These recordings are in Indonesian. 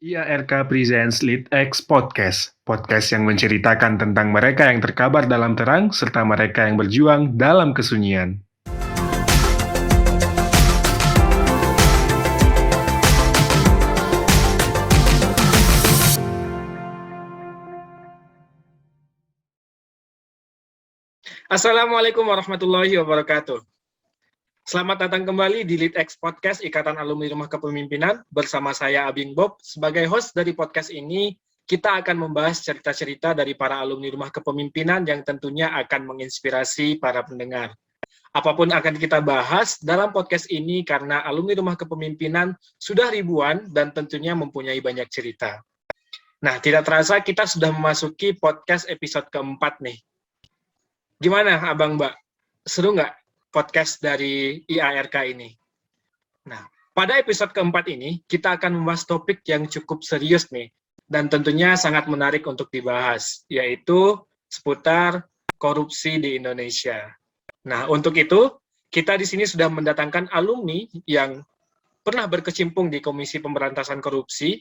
IARK Presents LeadX Podcast, podcast yang menceritakan tentang mereka yang terkabar dalam terang serta mereka yang berjuang dalam kesunyian. Assalamualaikum warahmatullahi wabarakatuh. Selamat datang kembali di LeadX Podcast Ikatan Alumni Rumah Kepemimpinan bersama saya Abing Bob. Sebagai host dari podcast ini, kita akan membahas cerita-cerita dari para alumni Rumah Kepemimpinan yang tentunya akan menginspirasi para pendengar. Apapun akan kita bahas dalam podcast ini karena alumni Rumah Kepemimpinan sudah ribuan dan tentunya mempunyai banyak cerita. Nah, tidak terasa kita sudah memasuki podcast episode keempat nih. Gimana Abang Mbak? Seru nggak podcast dari IARK ini? Nah, pada episode keempat ini, kita akan membahas topik yang cukup serius nih, dan tentunya sangat menarik untuk dibahas, yaitu seputar korupsi di Indonesia. Nah, untuk itu, kita di sini sudah mendatangkan alumni yang pernah berkecimpung di Komisi Pemberantasan Korupsi.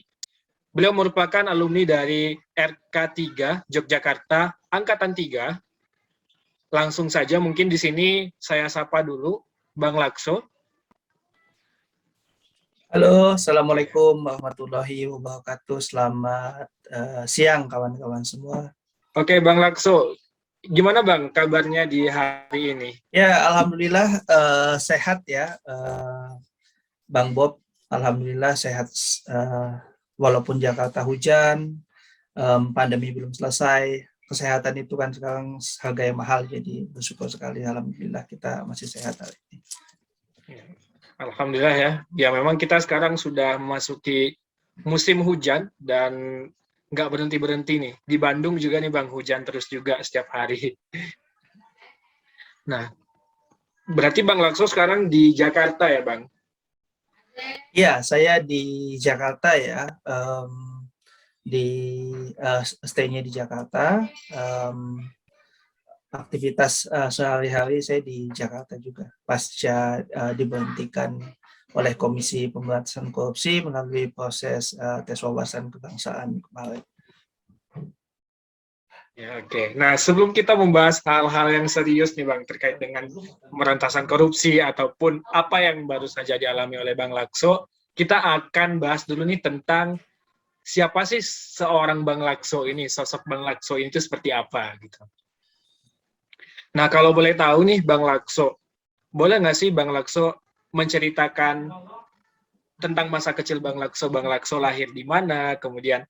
Beliau merupakan alumni dari RK3 Yogyakarta Angkatan 3. Langsung saja mungkin di sini saya sapa dulu Bang Lakso. Halo, Assalamualaikum warahmatullahi wabarakatuh. Selamat siang kawan-kawan semua. Oke Bang Lakso, gimana Bang kabarnya di hari ini? Ya, alhamdulillah sehat ya, Bang Bob. Alhamdulillah sehat walaupun Jakarta hujan, pandemi belum selesai. Kesehatan itu kan sekarang harga yang mahal, jadi bersyukur sekali. Alhamdulillah kita masih sehat hari ini. Alhamdulillah ya. Ya memang kita sekarang sudah memasuki musim hujan dan nggak berhenti-berhenti nih. Di Bandung juga nih Bang, hujan terus juga setiap hari. Nah, berarti Bang Lakso sekarang di Jakarta ya Bang? Ya, saya di Jakarta ya. Stay-nya di Jakarta, aktivitas sehari-hari saya di Jakarta juga pasca diberhentikan oleh Komisi Pemberantasan Korupsi melalui proses tes wawasan kebangsaan kemarin. Ya, oke. Nah, sebelum kita membahas hal-hal yang serius nih Bang terkait dengan pemberantasan korupsi ataupun apa yang baru saja dialami oleh Bang Lakso, kita akan bahas dulu nih tentang siapa sih seorang Bang Lakso ini, sosok Bang Lakso ini itu seperti apa gitu. Nah, kalau boleh tahu nih Bang Lakso, boleh nggak sih Bang Lakso menceritakan tentang masa kecil Bang Lakso lahir di mana, kemudian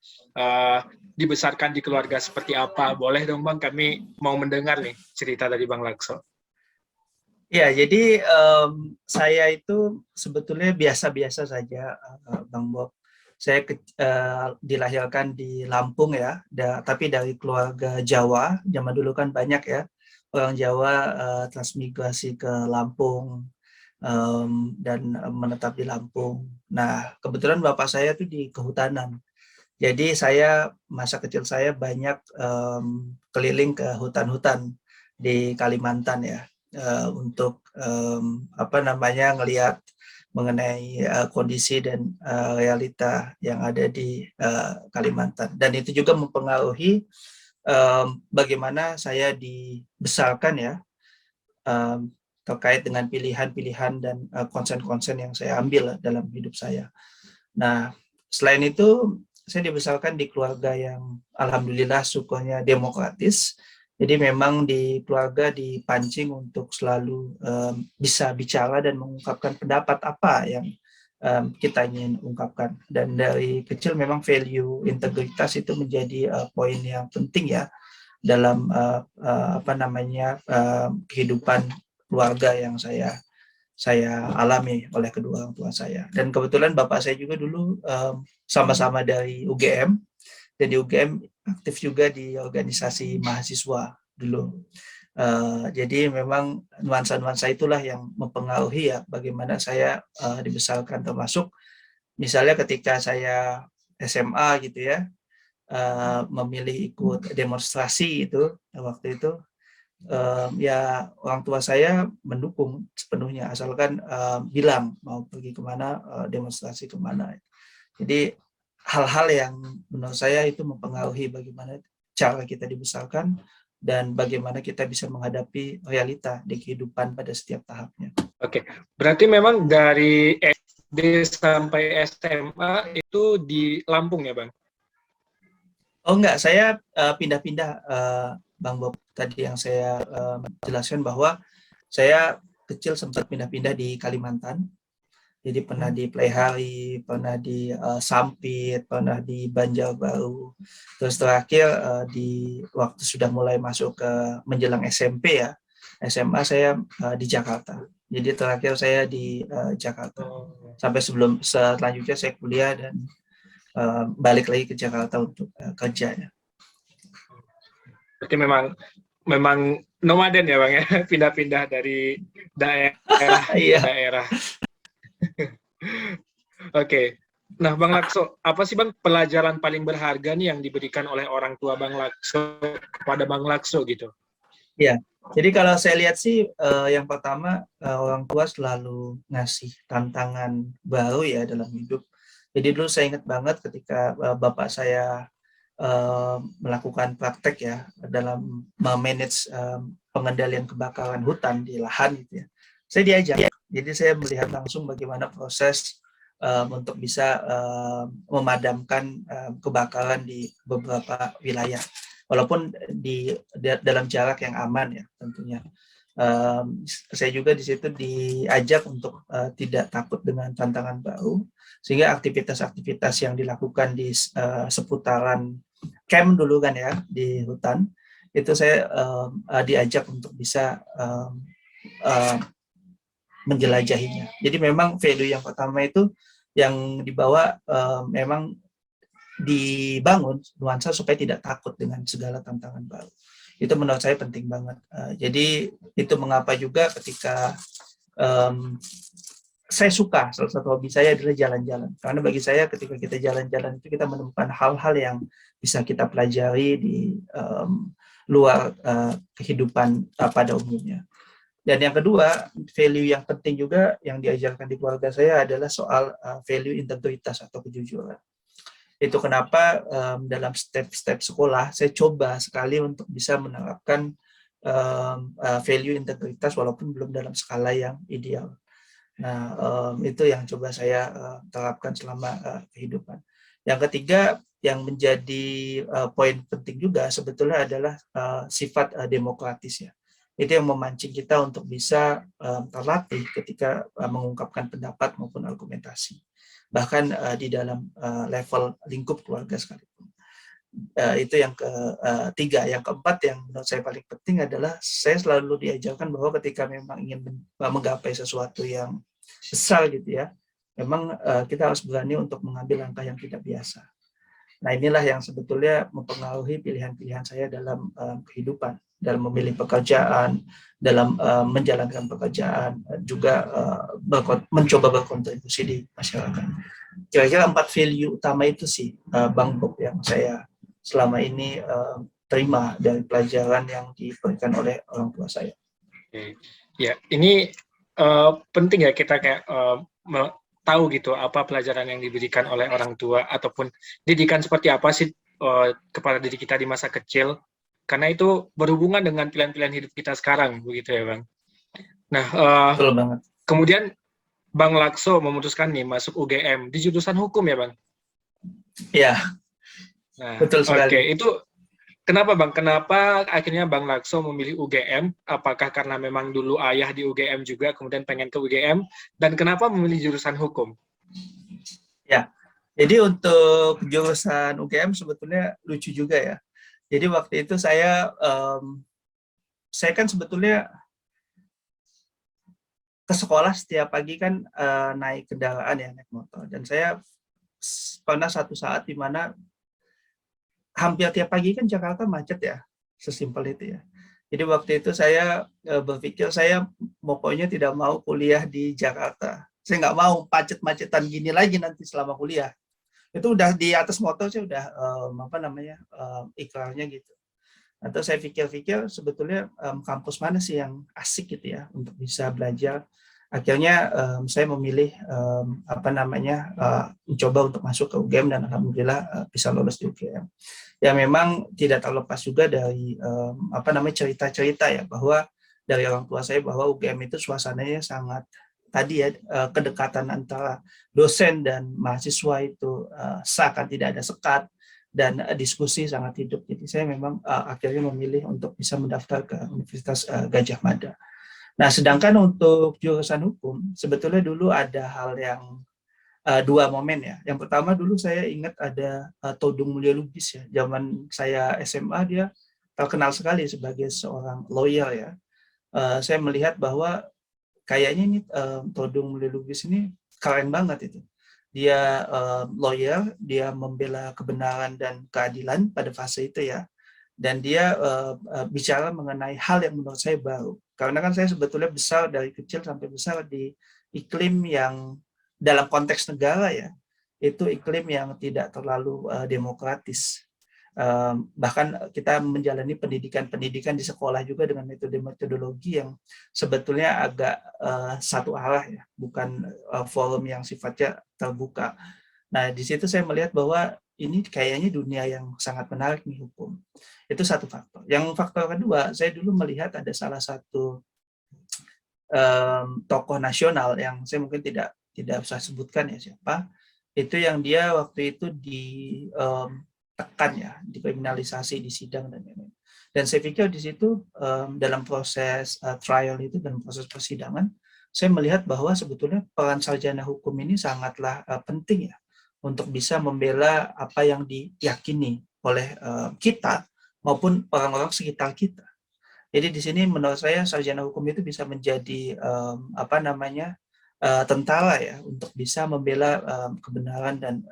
dibesarkan di keluarga seperti apa? Boleh dong Bang, kami mau mendengar nih cerita dari Bang Lakso. Ya, jadi saya itu sebetulnya biasa-biasa saja, Bang Bob. Saya dilahirkan di Lampung ya, tapi dari keluarga Jawa. Zaman dulu kan banyak ya orang Jawa transmigrasi ke Lampung dan menetap di Lampung. Nah, kebetulan bapak saya tuh di kehutanan. Jadi saya masa kecil saya banyak keliling ke hutan-hutan di Kalimantan ya, untuk ngelihat mengenai kondisi dan realita yang ada di Kalimantan. Dan itu juga mempengaruhi bagaimana saya dibesarkan ya, terkait dengan pilihan-pilihan dan konsen-konsen yang saya ambil dalam hidup saya. Nah, selain itu saya dibesarkan di keluarga yang alhamdulillah syukurnya demokratis. Jadi memang di keluarga dipancing untuk selalu bisa bicara dan mengungkapkan pendapat apa yang kita ingin ungkapkan. Dan dari kecil memang value integritas itu menjadi poin yang penting ya dalam kehidupan keluarga yang saya alami oleh kedua orang tua saya. Dan kebetulan bapak saya juga dulu sama-sama dari UGM, dan di UGM aktif juga di organisasi mahasiswa dulu. Jadi memang nuansa-nuansa itulah yang mempengaruhi ya bagaimana saya dibesarkan, termasuk misalnya ketika saya SMA gitu ya, memilih ikut demonstrasi itu waktu itu, ya orang tua saya mendukung sepenuhnya asalkan bilang mau pergi kemana, demonstrasi kemana. Jadi hal-hal yang menurut saya itu mempengaruhi bagaimana cara kita dibesarkan dan bagaimana kita bisa menghadapi realita di kehidupan pada setiap tahapnya. Oke, berarti memang dari SD sampai SMA itu di Lampung ya, Bang? Oh enggak, saya pindah-pindah, Bang Bob. Tadi yang saya jelaskan bahwa saya kecil sempat pindah-pindah di Kalimantan. Jadi pernah di Pleighari, pernah di Sampit, pernah di Banjarbaru. Terus terakhir di waktu sudah mulai masuk ke menjelang SMP ya, SMA saya di Jakarta. Jadi terakhir saya di Jakarta. Sampai selanjutnya saya kuliah dan balik lagi ke Jakarta untuk kerja ya. Berarti memang nomaden ya, Bang ya, pindah-pindah dari daerah ke Iya. daerah. Oke. Nah, Bang Lakso, apa sih Bang pelajaran paling berharga nih yang diberikan oleh orang tua Bang Lakso kepada Bang Lakso gitu? Iya. Jadi kalau saya lihat sih yang pertama orang tua selalu ngasih tantangan baru ya dalam hidup. Jadi dulu saya ingat banget ketika bapak saya melakukan praktek ya dalam memanage pengendalian kebakaran hutan di lahan gitu ya. Saya diajak. Jadi saya melihat langsung bagaimana proses untuk bisa memadamkan kebakaran di beberapa wilayah. Walaupun dalam jarak yang aman ya tentunya. Saya juga di situ diajak untuk tidak takut dengan tantangan baru, sehingga aktivitas-aktivitas yang dilakukan di seputaran camp dulu kan ya di hutan itu saya diajak untuk bisa menjelajahinya. Jadi memang value yang pertama itu yang dibawa memang dibangun nuansa supaya tidak takut dengan segala tantangan baru. Itu menurut saya penting banget. Jadi itu mengapa juga ketika saya suka, salah satu hobi saya adalah jalan-jalan. Karena bagi saya ketika kita jalan-jalan itu kita menemukan hal-hal yang bisa kita pelajari di luar kehidupan pada umumnya. Dan yang kedua, value yang penting juga yang diajarkan di keluarga saya adalah soal value integritas atau kejujuran. Itu kenapa dalam step-step sekolah saya coba sekali untuk bisa menerapkan value integritas walaupun belum dalam skala yang ideal. Nah, itu yang coba saya terapkan selama kehidupan. Yang ketiga, yang menjadi poin penting juga sebetulnya adalah sifat demokratis ya. Itu yang memancing kita untuk bisa terlatih ketika mengungkapkan pendapat maupun argumentasi. Bahkan di dalam level lingkup keluarga sekalipun. Itu yang ketiga. Yang keempat yang menurut saya paling penting adalah saya selalu diajarkan bahwa ketika memang ingin menggapai sesuatu yang besar gitu ya, memang kita harus berani untuk mengambil langkah yang tidak biasa. Nah inilah yang sebetulnya mempengaruhi pilihan-pilihan saya dalam kehidupan, dalam memilih pekerjaan, dalam menjalankan pekerjaan, juga mencoba berkontribusi di masyarakat. Kira-kira 4 value utama itu sih, Bang Bob, yang saya selama ini terima dari pelajaran yang diberikan oleh orang tua saya. Ya, ini penting ya kita kayak tahu gitu apa pelajaran yang diberikan oleh orang tua ataupun didikan seperti apa sih kepada diri kita di masa kecil, karena itu berhubungan dengan pilihan-pilihan hidup kita sekarang, begitu ya Bang. Nah, betul banget. Kemudian Bang Lakso memutuskan nih masuk UGM di jurusan hukum ya Bang? Iya, nah, betul sekali. Oke, itu kenapa Bang? Kenapa akhirnya Bang Lakso memilih UGM? Apakah karena memang dulu ayah di UGM juga, kemudian pengen ke UGM? Dan kenapa memilih jurusan hukum? Ya, jadi untuk jurusan UGM sebetulnya lucu juga ya. Jadi waktu itu saya kan sebetulnya ke sekolah setiap pagi kan naik kendaraan ya, naik motor. Dan saya pernah satu saat di mana hampir tiap pagi kan Jakarta macet ya, sesimpel itu ya. Jadi waktu itu saya berpikir saya pokoknya tidak mau kuliah di Jakarta. Saya nggak mau macet-macetan gini lagi nanti selama kuliah. Itu udah di atas motor saya udah ikrarnya gitu. Atau saya pikir-pikir sebetulnya kampus mana sih yang asik gitu ya untuk bisa belajar. Akhirnya saya memilih mencoba untuk masuk ke UGM dan alhamdulillah bisa lolos di UGM. Ya memang tidak terlepas juga dari cerita-cerita ya, bahwa dari orang tua saya bahwa UGM itu suasananya sangat tadi ya, kedekatan antara dosen dan mahasiswa itu seakan tidak ada sekat dan diskusi sangat hidup. Jadi saya memang akhirnya memilih untuk bisa mendaftar ke Universitas Gadjah Mada. Nah, sedangkan untuk jurusan hukum, sebetulnya dulu ada hal yang dua momen ya. Yang pertama dulu saya ingat ada Todung Mulya Lubis ya. Zaman saya SMA dia terkenal sekali sebagai seorang lawyer ya. Saya melihat bahwa kayaknya ini Todung Mulya Lubis ini keren banget itu. Dia lawyer, dia membela kebenaran dan keadilan pada fase itu ya. Dan dia bicara mengenai hal yang menurut saya baru. Karena kan saya sebetulnya besar dari kecil sampai besar di iklim yang dalam konteks negara ya, itu iklim yang tidak terlalu demokratis. Bahkan kita menjalani pendidikan di sekolah juga dengan metodologi yang sebetulnya agak satu arah ya, bukan forum yang sifatnya terbuka. Nah, di situ saya melihat bahwa ini kayaknya dunia yang sangat menarik nih hukum. Itu satu faktor. Yang faktor kedua, saya dulu melihat ada salah satu tokoh nasional yang saya mungkin tidak usah sebutkan ya siapa, itu yang dia waktu itu ditekan ya, dikriminalisasi di sidang dan lain-lain. Dan saya pikir di situ dalam proses trial itu dan proses persidangan, saya melihat bahwa sebetulnya peran sarjana hukum ini sangatlah penting ya, untuk bisa membela apa yang diyakini oleh kita maupun orang-orang sekitar kita. Jadi di sini menurut saya sarjana hukum itu bisa menjadi tentara ya, untuk bisa membela kebenaran dan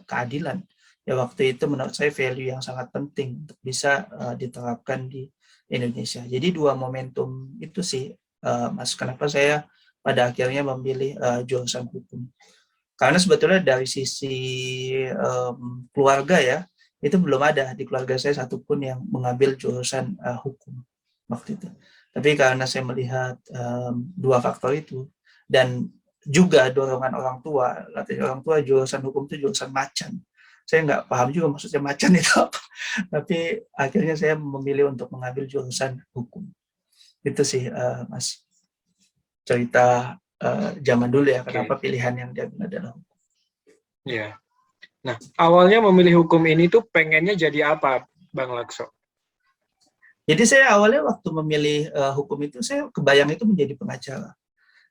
keadilan. Ya waktu itu menurut saya value yang sangat penting untuk bisa diterapkan di Indonesia. Jadi dua momentum itu sih Mas, kenapa saya pada akhirnya memilih jurusan hukum. Karena sebetulnya dari sisi keluarga ya, itu belum ada di keluarga saya satupun yang mengambil jurusan hukum waktu itu. Tapi karena saya melihat dua faktor itu, dan juga dorongan orang tua, katanya orang tua jurusan hukum itu jurusan macan. Saya nggak paham juga maksudnya macan itu apa. Tapi akhirnya saya memilih untuk mengambil jurusan hukum. Itu sih Mas, cerita zaman dulu ya, kenapa pilihan yang diambil adalah hukum. Ya. Nah, awalnya memilih hukum ini tuh pengennya jadi apa, Bang Lakso? Jadi saya awalnya waktu memilih hukum itu, saya kebayang itu menjadi pengacara.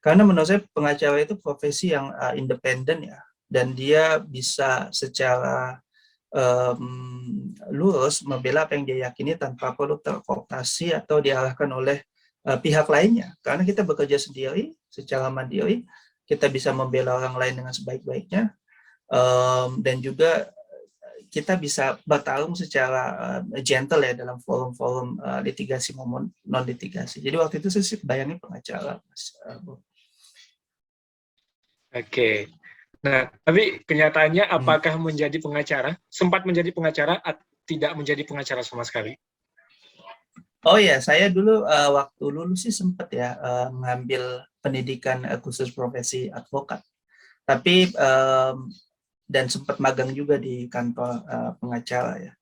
Karena menurut saya pengacara itu profesi yang independen ya, dan dia bisa secara lurus membela apa yang dia yakini tanpa perlu terkooptasi atau diarahkan oleh pihak lainnya. Karena kita bekerja sendiri, secara mandiri, kita bisa membela orang lain dengan sebaik-baiknya, dan juga kita bisa bertarung secara gentle ya dalam forum-forum litigasi maupun non-litigasi. Jadi waktu itu saya sih bayangin pengacara, Mas. Oke. Nah, tapi kenyataannya apakah menjadi pengacara, sempat menjadi pengacara, atau tidak menjadi pengacara sama sekali? Oh ya, saya dulu waktu lulus sih sempat ya mengambil pendidikan khusus profesi advokat. Tapi dan sempat magang juga di kantor pengacara ya.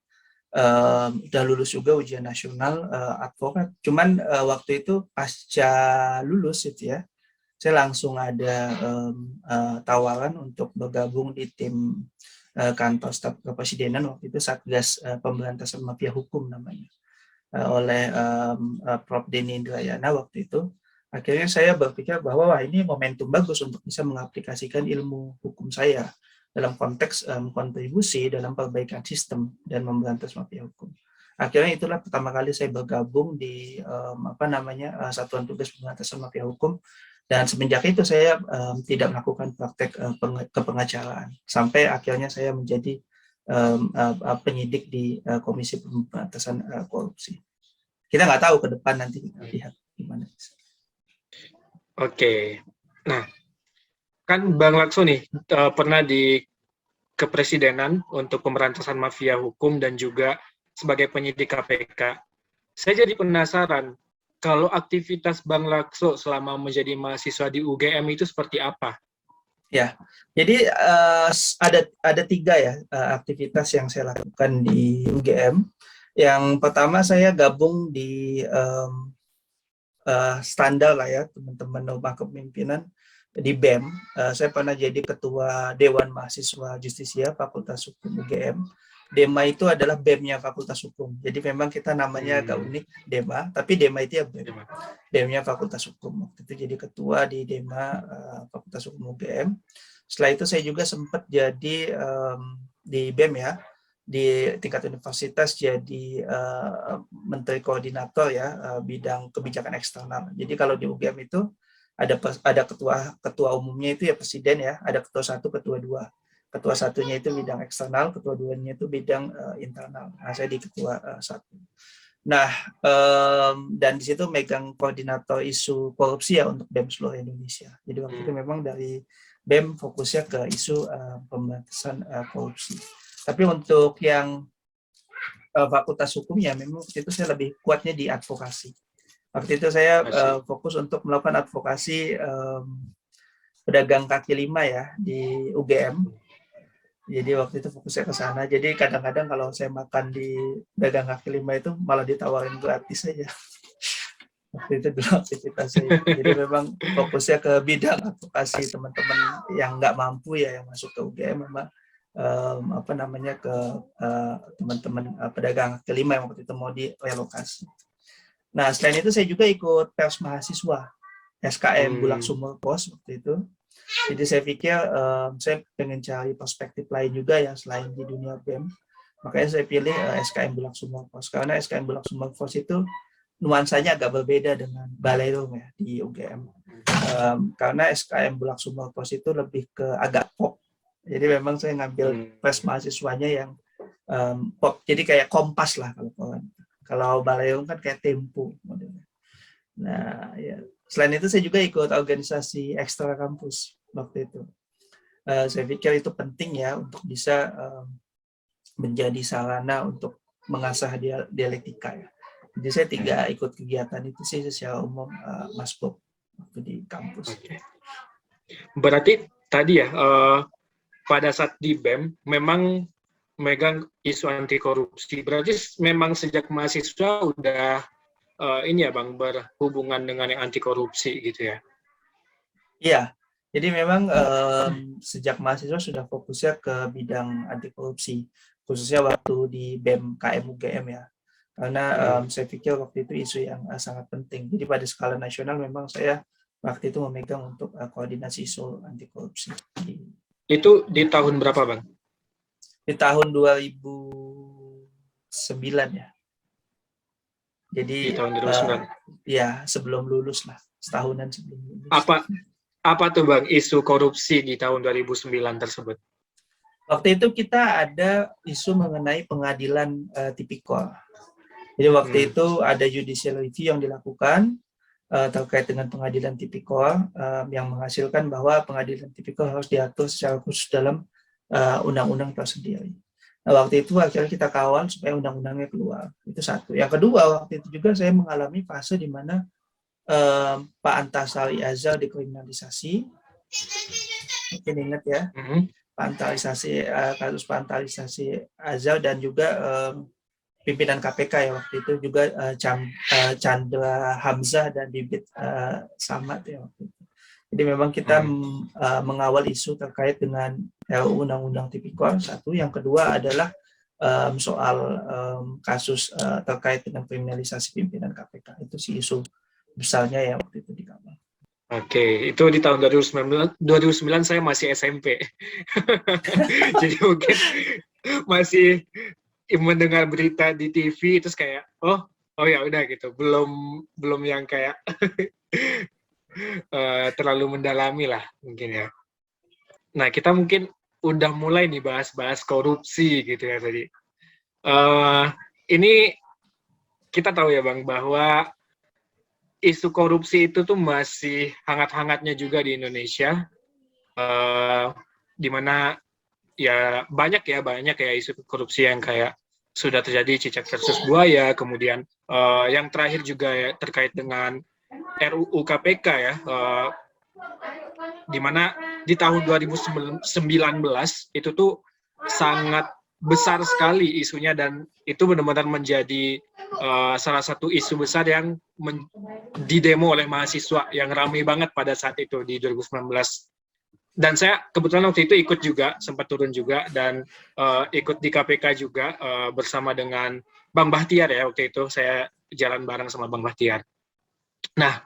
Udah lulus juga ujian nasional advokat. Cuman waktu itu pasca lulus itu ya, saya langsung ada tawaran untuk bergabung di tim kantor staf kepresidenan waktu itu, Satgas Pemberantasan Mafia Hukum namanya, oleh Prof. Denny Indrayana waktu itu. Akhirnya saya berpikir bahwa wah, ini momentum bagus untuk bisa mengaplikasikan ilmu hukum saya dalam konteks kontribusi dalam perbaikan sistem dan memberantas mafia hukum. Akhirnya itulah pertama kali saya bergabung di Satuan Tugas Pemberantasan Mafia Hukum, dan semenjak itu saya tidak melakukan praktek kepengacaraan sampai akhirnya saya menjadi penyidik di Komisi Pemberantasan Korupsi. Kita nggak tahu ke depan, nanti kita lihat gimana. Oke, nah kan Bang Lakso nih pernah di kepresidenan untuk pemberantasan mafia hukum dan juga sebagai penyidik KPK. Saya jadi penasaran, kalau aktivitas Bang Lakso selama menjadi mahasiswa di UGM itu seperti apa? Ya, jadi ada tiga ya aktivitas yang saya lakukan di UGM. Yang pertama saya gabung di standar lah ya teman-teman Noma Kepemimpinan di BEM. Saya pernah jadi ketua Dewan Mahasiswa Justisia Fakultas Hukum UGM. DEMA itu adalah BEM-nya Fakultas Hukum. Jadi memang kita namanya agak unik DEMA, tapi DEMA itu ya BEM. BEM-nya Fakultas Hukum. Waktu itu jadi ketua di DEMA Fakultas Hukum UGM. Setelah itu saya juga sempat jadi di BEM ya, di tingkat universitas jadi menteri koordinator ya bidang kebijakan eksternal. Jadi kalau di UGM itu ada ketua umumnya itu ya presiden ya, ada ketua 1, ketua 2. Ketua 1-nya itu bidang eksternal, ketua 2-nya itu bidang internal. Nah, saya di ketua 1. Nah, dan di situ megang koordinator isu korupsi ya untuk BEM seluruh Indonesia. Jadi waktu itu memang dari BEM fokusnya ke isu pemberantasan korupsi. Tapi untuk yang fakultas hukum ya memang waktu itu saya lebih kuatnya di advokasi. Waktu itu saya fokus untuk melakukan advokasi pedagang kaki lima ya di UGM. Jadi waktu itu fokusnya ke sana. Jadi kadang-kadang kalau saya makan di pedagang kaki lima itu malah ditawarin gratis saja. Waktu itu dulu aktivitas saya. Jadi memang fokusnya ke bidang advokasi teman-teman yang nggak mampu ya yang masuk ke UGM memang ke teman-teman pedagang kaki lima yang waktu itu mau direlokasi. Nah, selain itu saya juga ikut pers mahasiswa SKM Bulak Sumur Pos waktu itu. Jadi saya pikir saya pengen cari perspektif lain juga ya selain di dunia BEM. Makanya saya pilih SKM Bulak Sumur Pos. Karena SKM Bulak Sumur Pos itu nuansanya agak berbeda dengan Balairum ya di UGM. Karena SKM Bulak Sumur Pos itu lebih ke agak pop. Jadi memang saya ngambil pers mahasiswanya yang pop. Jadi kayak Kompas lah kalau kawan. Kalau Balairum kan kayak Tempo modelnya. Nah, ya. Selain itu saya juga ikut organisasi ekstra kampus waktu itu. Saya pikir itu penting ya untuk bisa menjadi sarana untuk mengasah dialektika ya. Jadi saya ikut kegiatan itu sih secara umum Mas Bob waktu di kampus. Okay. Berarti tadi ya pada saat di BEM memang megang isu anti korupsi. Berarti memang sejak mahasiswa udah ini ya Bang, berhubungan dengan yang anti korupsi gitu ya? Iya, jadi memang sejak mahasiswa sudah fokusnya ke bidang anti korupsi, khususnya waktu di BEM KM UGM ya. Karena saya pikir waktu itu isu yang sangat penting. Jadi pada skala nasional memang saya waktu itu memegang untuk koordinasi isu anti korupsi. Itu di tahun berapa Bang? Di tahun 2009 ya. Jadi di tahun 2009. Ya sebelum lulus lah, setahunan sebelum lulus. Apa tuh Bang isu korupsi di tahun 2009 tersebut? Waktu itu kita ada isu mengenai pengadilan tipikor. Jadi waktu itu ada judicial review yang dilakukan terkait dengan pengadilan tipikor yang menghasilkan bahwa pengadilan tipikor harus diatur secara khusus dalam undang-undang tersendiri. Nah, waktu itu akhirnya kita kawal supaya undang-undangnya keluar. Itu satu. Yang kedua, waktu itu juga saya mengalami fase di mana Pak Antasari Azhar dikriminalisasi. Mungkin ingat ya, kasus Pak Antasari Azhar dan juga pimpinan KPK ya waktu itu juga Chandra Hamzah dan Bibit Samad ya waktu itu. Jadi memang kita mengawal isu terkait dengan RUU Undang-Undang Tipikor satu. Yang kedua adalah soal kasus terkait dengan kriminalisasi pimpinan KPK. Itu sih isu besarnya ya waktu itu di Kabel. Oke, itu di tahun 2009 saya masih SMP. Jadi mungkin masih mendengar berita di TV terus kayak oh ya udah gitu. Belum yang kayak terlalu mendalami lah mungkin ya. Nah, kita mungkin udah mulai nih bahas-bahas korupsi gitu ya tadi. Ini kita tahu ya Bang bahwa isu korupsi itu tuh masih hangat-hangatnya juga di Indonesia, di mana ya banyak ya isu korupsi yang kayak sudah terjadi cicak versus buaya, kemudian yang terakhir juga ya, terkait dengan RUU KPK ya, di mana di tahun 2019 itu tuh sangat besar sekali isunya, dan itu benar-benar menjadi salah satu isu besar yang didemo oleh mahasiswa yang ramai banget pada saat itu di 2019. Dan saya kebetulan waktu itu ikut juga, sempat turun juga, dan ikut di KPK juga bersama dengan Bang Bahtiar ya, waktu itu saya jalan bareng sama Bang Bahtiar. Nah,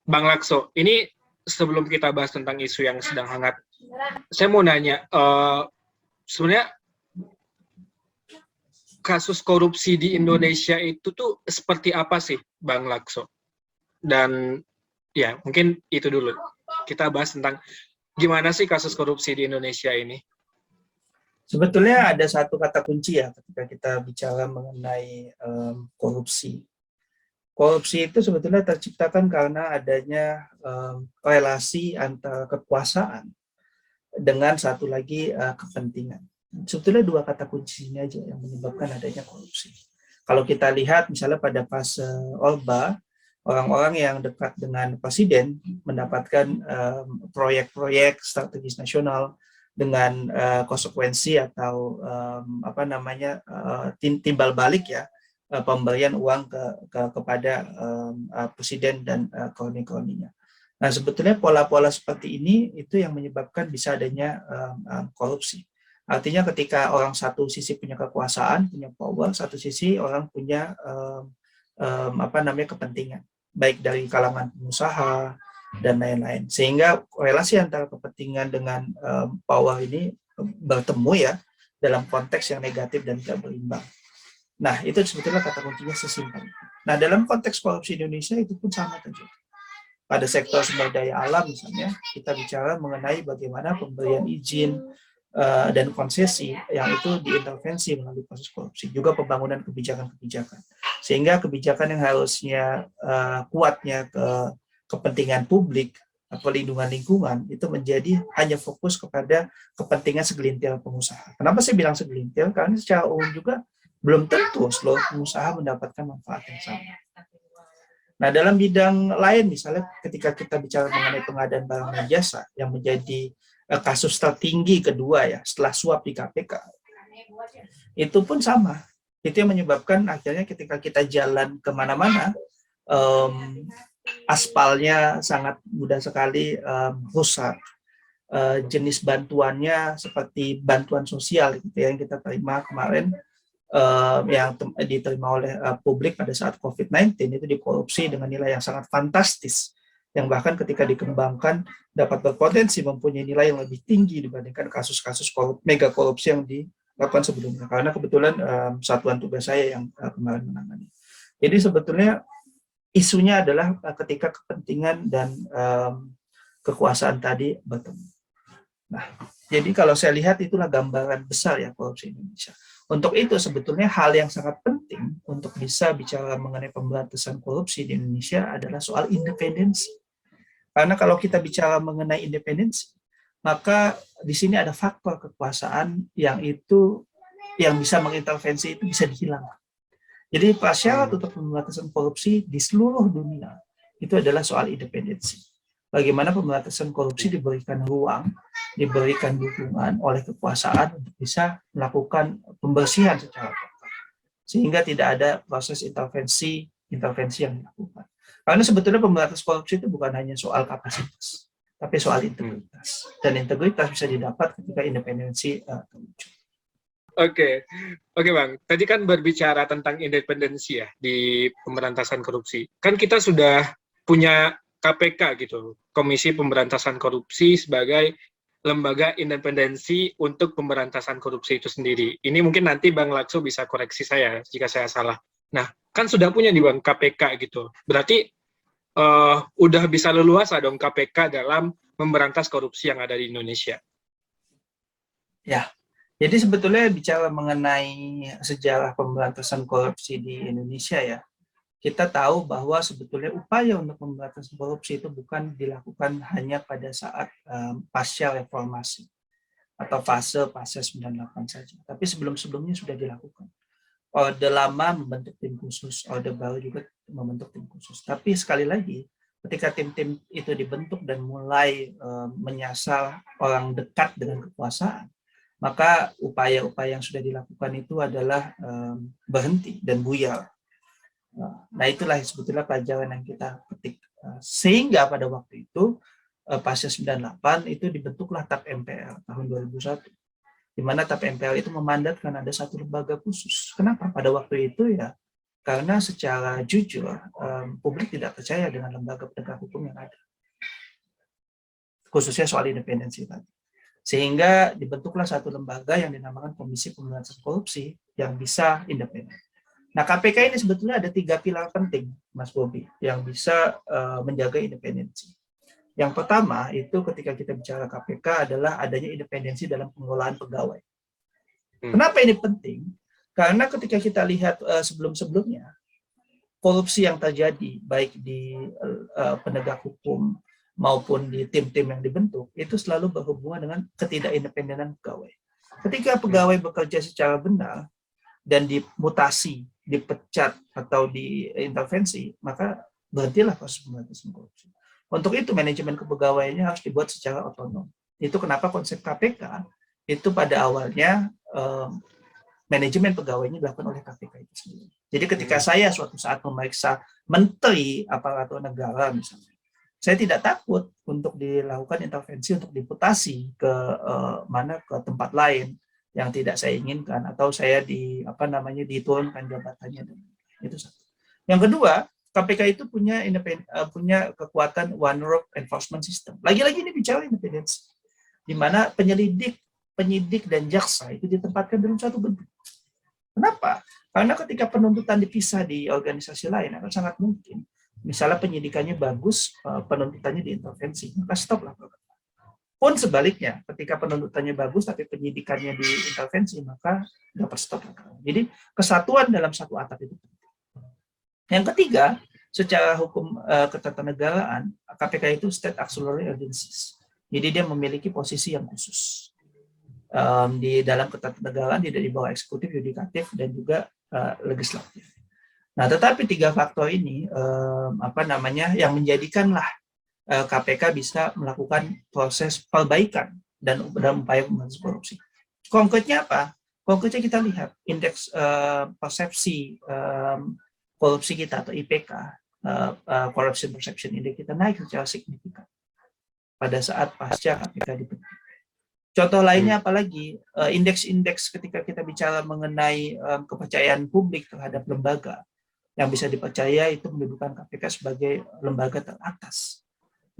Bang Lakso, ini sebelum kita bahas tentang isu yang sedang hangat, saya mau nanya, sebenarnya kasus korupsi di Indonesia itu tuh seperti apa sih, Bang Lakso? Dan ya, mungkin itu dulu. Kita bahas tentang gimana sih kasus korupsi di Indonesia ini. Sebetulnya ada satu kata kunci ya ketika kita bicara mengenai korupsi. Korupsi itu sebetulnya terciptakan karena adanya relasi antara kekuasaan dengan satu lagi kepentingan. Sebetulnya dua kata kunci ini aja yang menyebabkan adanya korupsi. Kalau kita lihat misalnya pada fase Orba, orang-orang yang dekat dengan presiden mendapatkan proyek-proyek strategis nasional dengan konsekuensi atau timbal balik ya, pemberian uang kepada presiden dan kroni-kroninya. Nah, sebetulnya pola-pola seperti ini itu yang menyebabkan bisa adanya korupsi. Artinya ketika orang satu sisi punya kekuasaan, punya power, satu sisi orang punya kepentingan, baik dari kalangan pengusaha dan lain-lain. Sehingga relasi antara kepentingan dengan power ini bertemu ya dalam konteks yang negatif dan tidak berimbang. Nah, itu sebetulnya kata kuncinya sesimpel. Nah, dalam konteks korupsi Indonesia itu pun sama terjadi. Pada sektor sumber daya alam misalnya, kita bicara mengenai bagaimana pemberian izin dan konsesi yang itu diintervensi melalui proses korupsi. Juga pembangunan kebijakan-kebijakan. Sehingga kebijakan yang harusnya kuatnya ke kepentingan publik, pelindungan lingkungan, itu menjadi hanya fokus kepada kepentingan segelintir pengusaha. Kenapa saya bilang segelintir? Karena secara umum juga belum tentu seluruh pengusaha mendapatkan manfaat yang sama. Nah, dalam bidang lain, misalnya ketika kita bicara mengenai pengadaan barang dan jasa, yang menjadi kasus tertinggi kedua ya, setelah suap di KPK, itu pun sama. Itu yang menyebabkan akhirnya ketika kita jalan kemana-mana, aspalnya sangat mudah sekali rusak. Jenis bantuannya seperti bantuan sosial gitu ya, yang kita terima kemarin, yang diterima oleh publik pada saat COVID-19 itu dikorupsi dengan nilai yang sangat fantastis, yang bahkan ketika dikembangkan dapat berpotensi mempunyai nilai yang lebih tinggi dibandingkan kasus-kasus mega korupsi yang dilakukan sebelumnya, karena kebetulan satuan tugas saya yang kemarin menangani. Jadi sebetulnya isunya adalah ketika kepentingan dan kekuasaan tadi bertemu. Nah, jadi kalau saya lihat itulah gambaran besar ya korupsi Indonesia. Untuk itu sebetulnya hal yang sangat penting untuk bisa bicara mengenai pemberantasan korupsi di Indonesia adalah soal independensi. Karena kalau kita bicara mengenai independensi, maka di sini ada faktor kekuasaan yang bisa mengintervensi itu bisa dihilangkan. Jadi prasyarat untuk pemberantasan korupsi di seluruh dunia itu adalah soal independensi. Bagaimana pemberantasan korupsi diberikan ruang, diberikan dukungan oleh kekuasaan untuk bisa melakukan pembersihan secara total, sehingga tidak ada proses intervensi yang dilakukan. Karena sebetulnya pemberantasan korupsi itu bukan hanya soal kapasitas, tapi soal integritas. Dan integritas bisa didapat ketika independensi terwujud. Oke, Bang. Tadi kan berbicara tentang independensi ya di pemberantasan korupsi. Kan kita sudah punya KPK gitu, Komisi Pemberantasan Korupsi sebagai lembaga independensi untuk pemberantasan korupsi itu sendiri. Ini mungkin nanti Bang Lakso bisa koreksi saya jika saya salah. Nah, kan sudah punya di Bang KPK gitu. Berarti udah bisa leluasa dong KPK dalam memberantas korupsi yang ada di Indonesia. Ya, jadi sebetulnya bicara mengenai sejarah pemberantasan korupsi di Indonesia ya, kita tahu bahwa sebetulnya upaya untuk pemberantasan korupsi itu bukan dilakukan hanya pada saat pasca reformasi. atau fase 98 saja. Tapi sebelum-sebelumnya sudah dilakukan. Orde lama membentuk tim khusus, Orde baru juga membentuk tim khusus. Tapi sekali lagi, ketika tim-tim itu dibentuk dan mulai menyasar orang dekat dengan kekuasaan, maka upaya-upaya yang sudah dilakukan itu adalah berhenti dan buyar. Nah, itulah sebetulnya pelajaran yang kita petik. Sehingga pada waktu itu, pasca 98 itu dibentuklah TAP MPR tahun 2001. Di mana TAP MPR itu memandatkan ada satu lembaga khusus. Kenapa? Pada waktu itu ya, karena secara jujur, publik tidak percaya dengan lembaga penegak hukum yang ada. Khususnya soal independensi tadi. Sehingga dibentuklah satu lembaga yang dinamakan Komisi Pemberantasan Korupsi yang bisa independen. Nah, KPK ini sebetulnya ada 3 pilar penting, Mas Bobi, yang bisa menjaga independensi. Yang pertama itu ketika kita bicara KPK adalah adanya independensi dalam pengelolaan pegawai. Kenapa ini penting? Karena ketika kita lihat sebelum-sebelumnya, korupsi yang terjadi baik di penegak hukum maupun di tim-tim yang dibentuk, itu selalu berhubungan dengan ketidakindependenan pegawai. Ketika pegawai bekerja secara benar dan dimutasi, dipecat, atau diintervensi, maka berhentilah proses pemberantasan korupsi. Untuk itu, manajemen kepegawaiannya harus dibuat secara otonom. Itu kenapa konsep KPK itu pada awalnya manajemen pegawainya dilakukan oleh KPK itu sendiri. Jadi ketika saya suatu saat memeriksa menteri aparatur negara misalnya, saya tidak takut untuk dilakukan intervensi untuk diputasi ke ke tempat lain yang tidak saya inginkan, atau saya diturunkan jabatannya. Itu satu. Yang kedua, KPK itu punya kekuatan one rope enforcement system. Lagi-lagi ini bicara independensi, di mana penyidik dan jaksa itu ditempatkan dalam satu bentuk. Kenapa? Karena ketika penuntutan dipisah di organisasi lain akan sangat mungkin, misalnya penyidikannya bagus, penuntutannya diintervensi, maka stoplah. Pun sebaliknya, ketika penuntutannya bagus tapi penyidikannya diintervensi, maka dapat stop. Jadi kesatuan dalam satu atap itu. Yang ketiga, secara hukum ketatanegaraan, KPK itu state auxiliary agencies. Jadi dia memiliki posisi yang khusus. Di dalam ketatanegaraan tidak di bawah eksekutif, yudikatif, dan juga legislatif. Nah, tetapi 3 faktor ini yang menjadikanlah KPK bisa melakukan proses perbaikan dan dalam upaya pemberantasan korupsi. Konkretnya apa? Konkretnya kita lihat indeks persepsi korupsi kita atau IPK, Corruption Perception Index kita naik secara signifikan pada saat pasca KPK dibentuk. Contoh lainnya apalagi indeks-indeks ketika kita bicara mengenai kepercayaan publik terhadap lembaga yang bisa dipercaya itu mendudukan KPK sebagai lembaga teratas,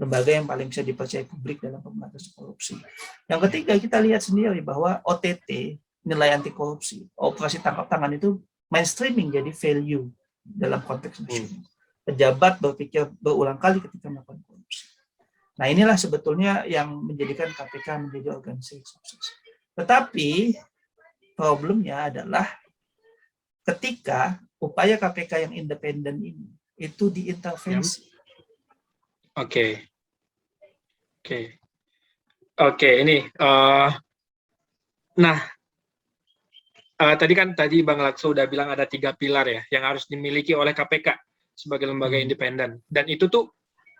lembaga yang paling bisa dipercaya publik dalam pemberantasan korupsi. Yang ketiga, kita lihat sendiri bahwa OTT, nilai anti korupsi, operasi tangkap tangan itu mainstreaming jadi value dalam konteks nasional. Pejabat berpikir berulang kali ketika melakukan korupsi. Nah, inilah sebetulnya yang menjadikan KPK menjadi organisasi sukses. Tetapi problemnya adalah ketika upaya KPK yang independen ini itu diintervensi. Oke, ini. Tadi Bang Lakso udah bilang ada 3 pilar ya yang harus dimiliki oleh KPK sebagai lembaga independen, dan itu tuh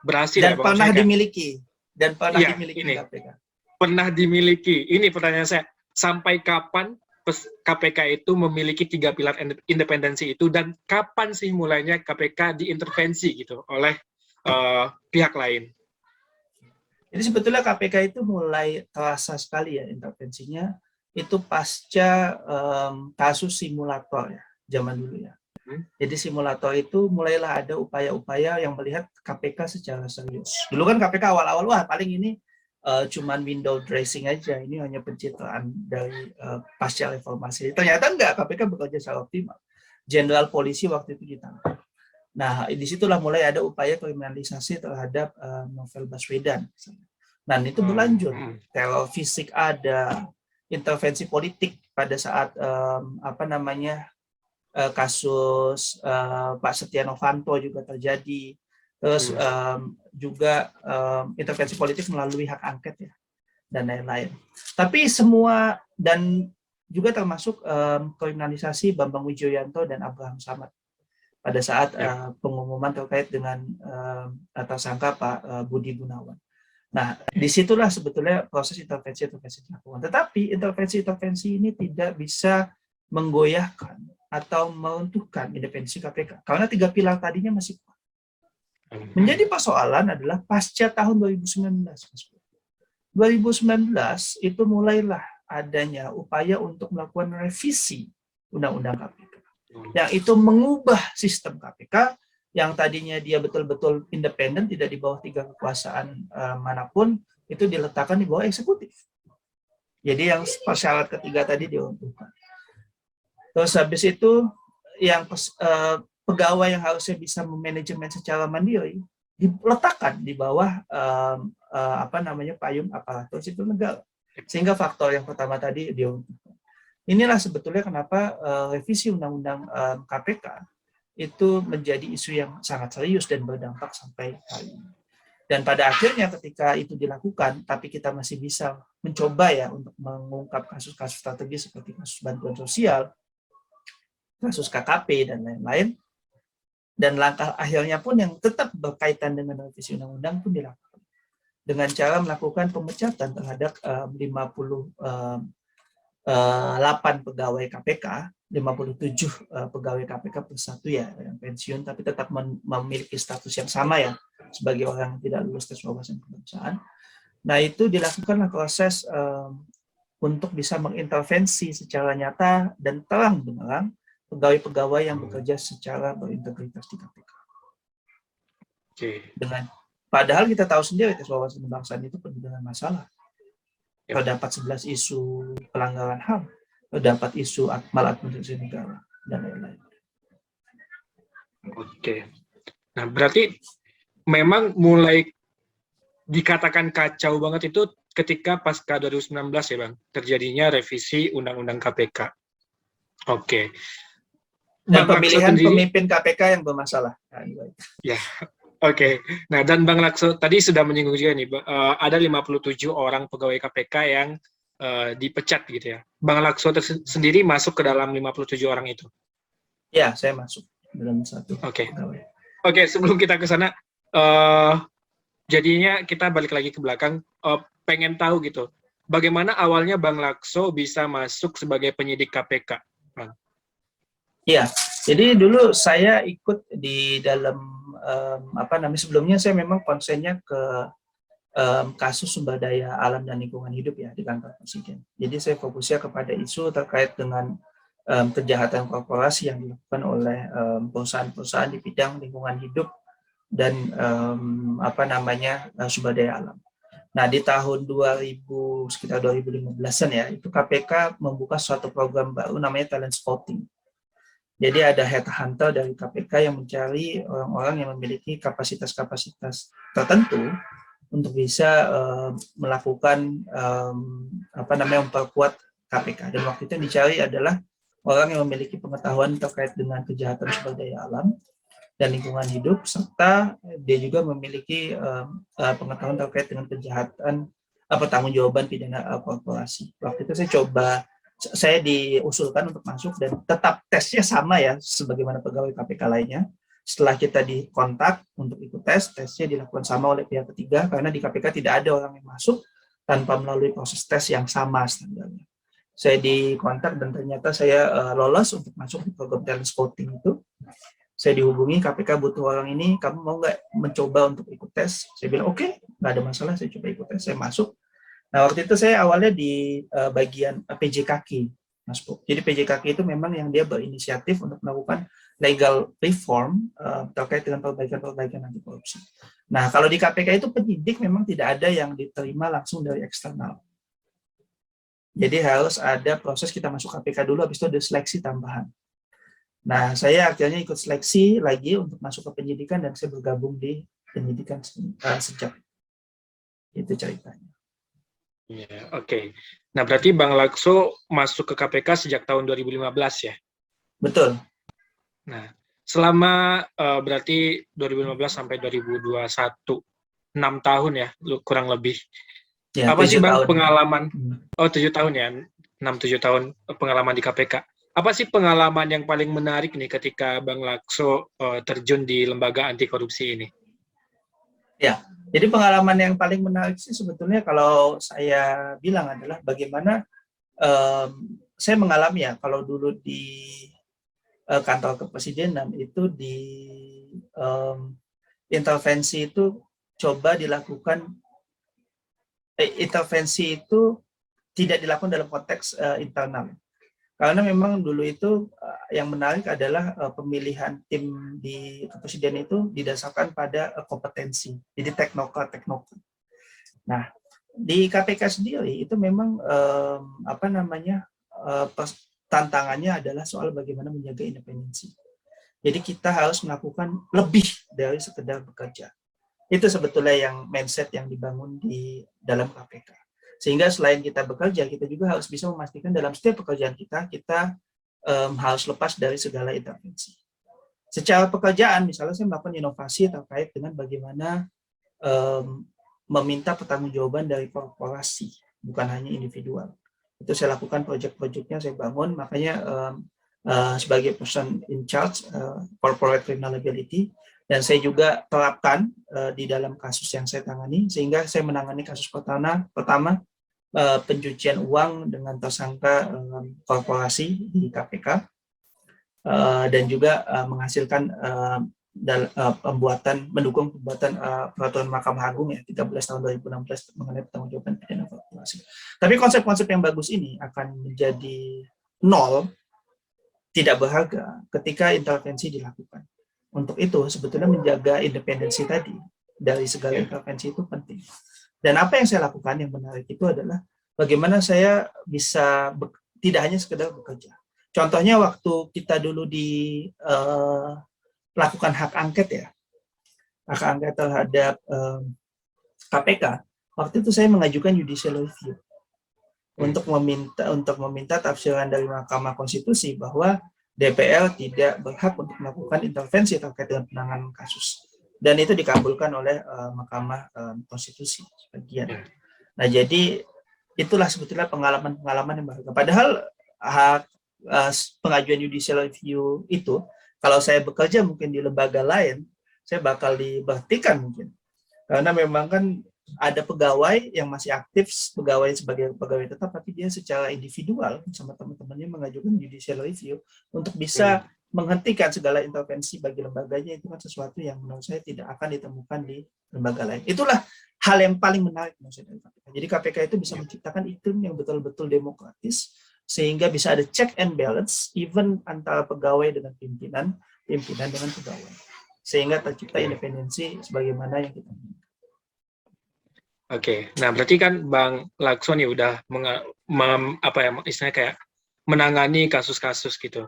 berhasil dan ya, pernah dimiliki KPK. Pernah dimiliki. Ini pertanyaan saya, sampai kapan KPK itu memiliki 3 pilar independensi itu, dan kapan sih mulainya KPK diintervensi gitu oleh pihak lain? Jadi sebetulnya KPK itu mulai terasa sekali ya intervensinya itu pasca kasus simulator ya, zaman dulu ya. Jadi simulator itu mulailah ada upaya-upaya yang melihat KPK secara serius. Dulu kan KPK awal-awal, wah paling ini cuman window dressing aja, ini hanya pencitraan dari pasca reformasi. Ternyata enggak, KPK bekerja secara optimal. Jenderal polisi waktu itu ditangkap. Nah, disitulah mulai ada upaya kriminalisasi terhadap Novel Baswedan. Nah, itu berlanjut. Teror fisik ada, intervensi politik pada saat kasus Pak Setia Novanto juga terjadi. Terus juga intervensi politik melalui hak angket ya. dan lain-lain. Tapi semua, dan juga termasuk kriminalisasi Bambang Wijoyanto dan Abraham Samad pada saat pengumuman terkait dengan tersangka Pak Budi Gunawan. Nah, disitulah sebetulnya proses intervensi dilakukan. Tetapi intervensi ini tidak bisa menggoyahkan atau meruntuhkan independensi KPK. Karena 3 pilar tadinya masih kuat. Menjadi persoalan adalah pasca tahun 2019. 2019 itu mulailah adanya upaya untuk melakukan revisi Undang-Undang KPK. Yang itu mengubah sistem KPK yang tadinya dia betul-betul independen, tidak di bawah 3 kekuasaan manapun, itu diletakkan di bawah eksekutif. Jadi yang syarat ketiga tadi diruntuhkan. Terus habis itu yang pegawai yang harusnya bisa memanajemen secara mandiri diletakkan di bawah payung aparatur sipil negara. Sehingga faktor yang pertama tadi diruntuhkan. Inilah sebetulnya kenapa revisi Undang-Undang KPK itu menjadi isu yang sangat serius dan berdampak sampai hari ini. Dan pada akhirnya ketika itu dilakukan, tapi kita masih bisa mencoba ya untuk mengungkap kasus-kasus strategis seperti kasus bantuan sosial, kasus KKP, dan lain-lain. Dan langkah akhirnya pun yang tetap berkaitan dengan revisi undang-undang pun dilakukan. Dengan cara melakukan pemecatan terhadap 58 pegawai KPK, 57 pegawai KPK plus 1 ya yang pensiun, tapi tetap memiliki status yang sama ya sebagai orang yang tidak lulus tes wawasan kebangsaan. Nah, itu dilakukanlah proses untuk bisa mengintervensi secara nyata dan terang benderang pegawai-pegawai yang bekerja secara berintegritas di KPK. Padahal kita tahu sendiri tes wawasan kebangsaan itu penuh dengan masalah. Terdapat 11 isu pelanggaran HAM, terdapat isu maladministrasi negara, dan lain-lain. Oke. Nah, berarti memang mulai dikatakan kacau banget itu ketika pasca 2019 ya Bang, terjadinya revisi Undang-Undang KPK. Oke. Dan pemilihan pemimpin KPK yang bermasalah. Ya, oke. Nah, dan Bang Lakso tadi sudah menyinggung juga nih, ada 57 orang pegawai KPK yang dipecat gitu ya. Bang Lakso sendiri masuk ke dalam 57 orang itu? Ya, saya masuk dalam satu pegawai. Oke, sebelum kita ke sana, jadinya kita balik lagi ke belakang, pengen tahu gitu, bagaimana awalnya Bang Lakso bisa masuk sebagai penyidik KPK, Bang? Iya, jadi dulu saya ikut di dalam sebelumnya saya memang konsennya ke kasus sumber daya alam dan lingkungan hidup ya di kantor presiden. Jadi saya fokusnya kepada isu terkait dengan kejahatan korporasi yang dilakukan oleh perusahaan-perusahaan di bidang lingkungan hidup dan sumber daya alam. Nah, di tahun sekitar 2015-an ya, itu KPK membuka suatu program baru namanya talent scouting. Jadi ada headhunter dari KPK yang mencari orang-orang yang memiliki kapasitas-kapasitas tertentu untuk bisa melakukan memperkuat KPK. Dan waktu itu yang dicari adalah orang yang memiliki pengetahuan terkait dengan kejahatan sumber daya alam dan lingkungan hidup, serta dia juga memiliki pengetahuan terkait dengan kejahatan pertanggungjawaban pidana korporasi. Waktu itu saya diusulkan untuk masuk dan tetap tesnya sama ya sebagaimana pegawai KPK lainnya. Setelah kita dikontak untuk ikut tesnya dilakukan sama oleh pihak ketiga karena di KPK tidak ada orang yang masuk tanpa melalui proses tes yang sama standarnya. Saya dikontak dan ternyata saya lolos untuk masuk di program talent scouting itu. Saya dihubungi, KPK butuh orang ini, kamu mau nggak mencoba untuk ikut tes? Saya bilang oke, nggak ada masalah, saya coba ikut tes, saya masuk. Nah, waktu itu saya awalnya di bagian PJKK, Mas Bob. Jadi PJKK itu memang yang dia berinisiatif untuk melakukan legal reform terkait dengan perbaikan anti korupsi. Nah, kalau di KPK itu penyidik memang tidak ada yang diterima langsung dari eksternal. Jadi harus ada proses kita masuk KPK dulu, habis itu ada seleksi tambahan. Nah, saya akhirnya ikut seleksi lagi untuk masuk ke penyidikan dan saya bergabung di penyidikan sejak itu ceritanya. Ya, oke. Nah, berarti Bang Lakso masuk ke KPK sejak tahun 2015 ya? Betul. Nah, selama berarti 2015 sampai 2021, 6 tahun ya, kurang lebih. Ya, Apa sih 7 Bang tahun. pengalaman? Hmm. Oh, 7 tahun ya, 6-7 tahun pengalaman di KPK. Apa sih pengalaman yang paling menarik nih ketika Bang Lakso terjun di lembaga anti korupsi ini? Ya, jadi pengalaman yang paling menarik sih sebetulnya kalau saya bilang adalah bagaimana saya mengalami ya kalau dulu di kantor kepresidenan itu di em, intervensi itu coba dilakukan intervensi itu tidak dilakukan dalam konteks internal. Karena memang dulu itu yang menarik adalah pemilihan tim di kepresidenan itu didasarkan pada kompetensi. Jadi teknokrat. Nah, di KPK sendiri itu memang apa namanya tantangannya adalah soal bagaimana menjaga independensi. Jadi kita harus melakukan lebih dari sekedar bekerja. Itu sebetulnya yang mindset yang dibangun di dalam KPK. Sehingga selain kita bekerja, kita juga harus bisa memastikan dalam setiap pekerjaan kita harus lepas dari segala intervensi. Secara pekerjaan, misalnya saya melakukan inovasi terkait dengan bagaimana meminta pertanggungjawaban dari korporasi, bukan hanya individual. Itu saya lakukan proyek-proyeknya, saya bangun, makanya sebagai person in charge corporate criminal liability, dan saya juga terapkan di dalam kasus yang saya tangani, sehingga saya menangani kasus pertama pencucian uang dengan tersangka korporasi di KPK, dan juga menghasilkan mendukung pembuatan peraturan Mahkamah Agung ya 13 tahun 2016 mengenai pertanggungjawaban pidana korporasi. Tapi konsep-konsep yang bagus ini akan menjadi nol, tidak berharga ketika intervensi dilakukan. Untuk itu sebetulnya menjaga independensi tadi dari segala intervensi itu penting. Dan apa yang saya lakukan yang menarik itu adalah bagaimana saya bisa tidak hanya sekedar bekerja. Contohnya waktu kita dulu lakukan hak angket ya, hak angket terhadap KPK. Waktu itu saya mengajukan judicial review untuk meminta tafsiran dari Mahkamah Konstitusi bahwa DPR tidak berhak untuk melakukan intervensi terkait dengan penanganan kasus. Dan itu dikabulkan oleh Mahkamah Konstitusi sebagian. Nah, jadi itulah sebetulnya pengalaman-pengalaman yang berharga. Padahal pengajuan judicial review itu, kalau saya bekerja mungkin di lembaga lain, saya bakal diberhentikan mungkin. Karena memang kan ada pegawai yang masih aktif, pegawai sebagai pegawai tetap, tapi dia secara individual sama teman-temannya mengajukan judicial review untuk bisa menghentikan segala intervensi bagi lembaganya. Itu kan sesuatu yang menurut saya tidak akan ditemukan di lembaga lain. Itulah hal yang paling menarik menurut saya dari KPK. Jadi KPK itu bisa menciptakan iklim yang betul-betul demokratis, sehingga bisa ada check and balance even antara pegawai dengan pimpinan dengan pegawai, sehingga tercipta independensi sebagaimana yang kita inginkan. Oke, nah berarti kan Bang Lakso nih udah istilahnya kayak menangani kasus-kasus gitu.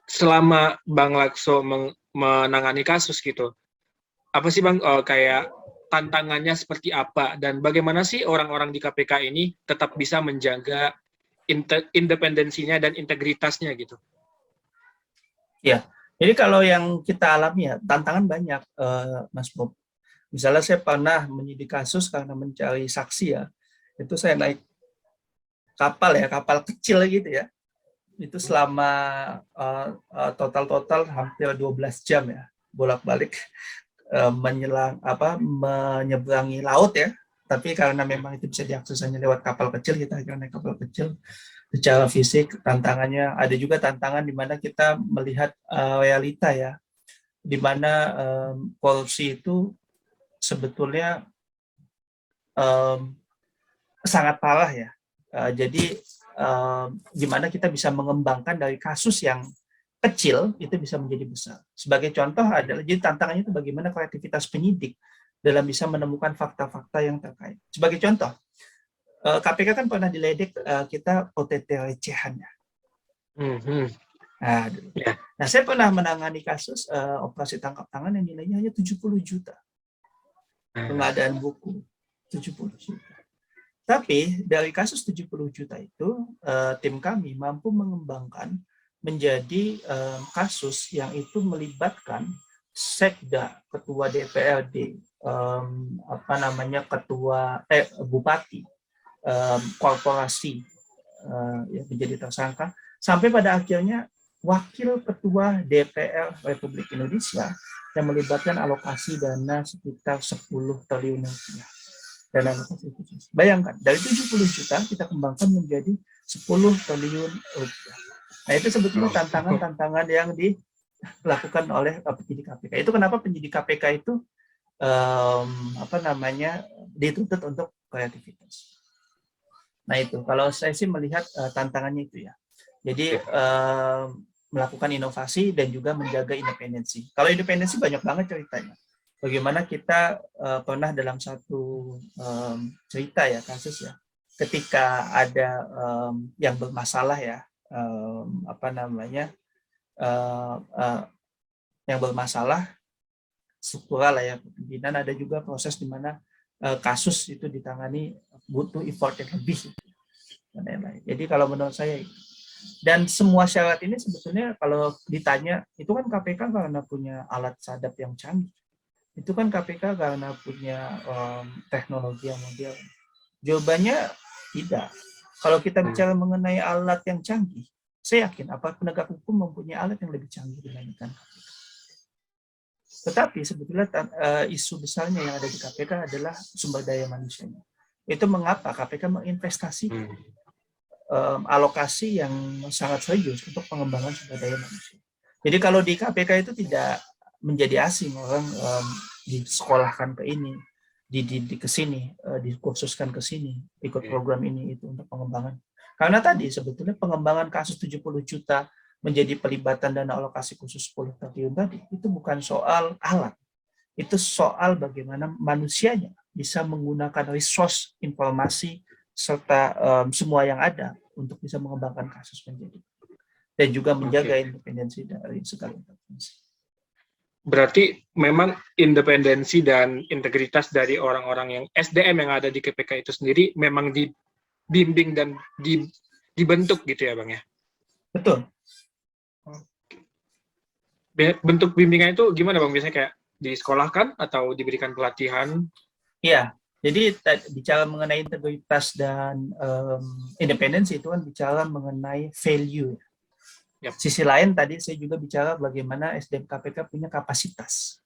Selama Bang Lakso menangani kasus gitu, apa sih Bang kayak tantangannya seperti apa, dan bagaimana sih orang-orang di KPK ini tetap bisa menjaga independensinya dan integritasnya gitu? Ya, jadi kalau yang kita alami ya tantangan banyak, Mas Bob. Misalnya saya pernah menyidik kasus karena mencari saksi ya, itu saya naik kapal kecil gitu ya, itu selama total hampir 12 jam ya, bolak-balik menyeberangi laut ya, tapi karena memang itu bisa diakses hanya lewat kapal kecil, kita akhirnya naik kapal kecil. Secara fisik tantangannya ada juga tantangan di mana kita melihat realita ya, di mana korupsi itu sebetulnya sangat parah ya. Jadi gimana kita bisa mengembangkan dari kasus yang kecil itu bisa menjadi besar. Sebagai contoh adalah, jadi tantangannya itu bagaimana kreativitas penyidik dalam bisa menemukan fakta-fakta yang terkait. Sebagai contoh, KPK kan pernah diledek kita OTT recehan ya. Nah, saya pernah menangani kasus operasi tangkap tangan yang nilainya hanya 70 juta. Pengadaan buku 70 juta. Tapi dari kasus 70 juta itu, tim kami mampu mengembangkan menjadi kasus yang itu melibatkan sekda, ketua DPRD, bupati, korporasi ya, menjadi tersangka, sampai pada akhirnya wakil ketua DPR Republik Indonesia yang melibatkan alokasi dana sekitar 10 triliun rupiah. Dana alokasi khusus. Bayangkan, dari 70 juta kita kembangkan menjadi 10 triliun rupiah. Nah, itu sebetulnya tantangan-tantangan yang dilakukan oleh penyidik KPK. Itu kenapa penyidik KPK itu dituntut untuk kreativitas. Nah, itu kalau saya sih melihat tantangannya itu ya. Jadi melakukan inovasi dan juga menjaga independensi. Kalau independensi banyak banget ceritanya. Bagaimana kita pernah dalam satu cerita ya, kasus ya, ketika ada yang bermasalah ya, yang bermasalah struktural lah ya, pimpinan, ada juga proses di mana kasus itu ditangani butuh effort yang lebih. Jadi kalau menurut saya, dan semua syarat ini sebetulnya kalau ditanya, itu kan KPK karena punya alat sadap yang canggih. Itu kan KPK karena punya teknologi yang modern. Jawabannya tidak. Kalau kita bicara mengenai alat yang canggih, saya yakin aparat penegak hukum mempunyai alat yang lebih canggih dibandingkan KPK. Tetapi sebetulnya isu besarnya yang ada di KPK adalah sumber daya manusianya. Itu mengapa KPK menginvestasikan alokasi yang sangat serius untuk pengembangan sumber daya manusia. Jadi kalau di KPK itu tidak menjadi asing orang disekolahkan ke ini, dididik ke sini, dikursuskan ke sini, ikut program ini itu untuk pengembangan. Karena tadi sebetulnya pengembangan kasus 70 juta menjadi pelibatan dana alokasi khusus 10 triliun tadi, itu bukan soal alat. Itu soal bagaimana manusianya bisa menggunakan resource informasi serta semua yang ada untuk bisa mengembangkan kasus menjadi, dan juga menjaga independensi dari segala intervensi. Berarti memang independensi dan integritas dari orang-orang yang SDM yang ada di KPK itu sendiri memang dibimbing dan dibentuk gitu ya Bang ya? Betul. Bentuk bimbingan itu gimana Bang? Biasanya kayak disekolahkan atau diberikan pelatihan? Iya. Jadi bicara mengenai integritas dan independensi itu kan bicara mengenai value. Yep. Sisi lain tadi saya juga bicara bagaimana SDM KPK punya kapasitas.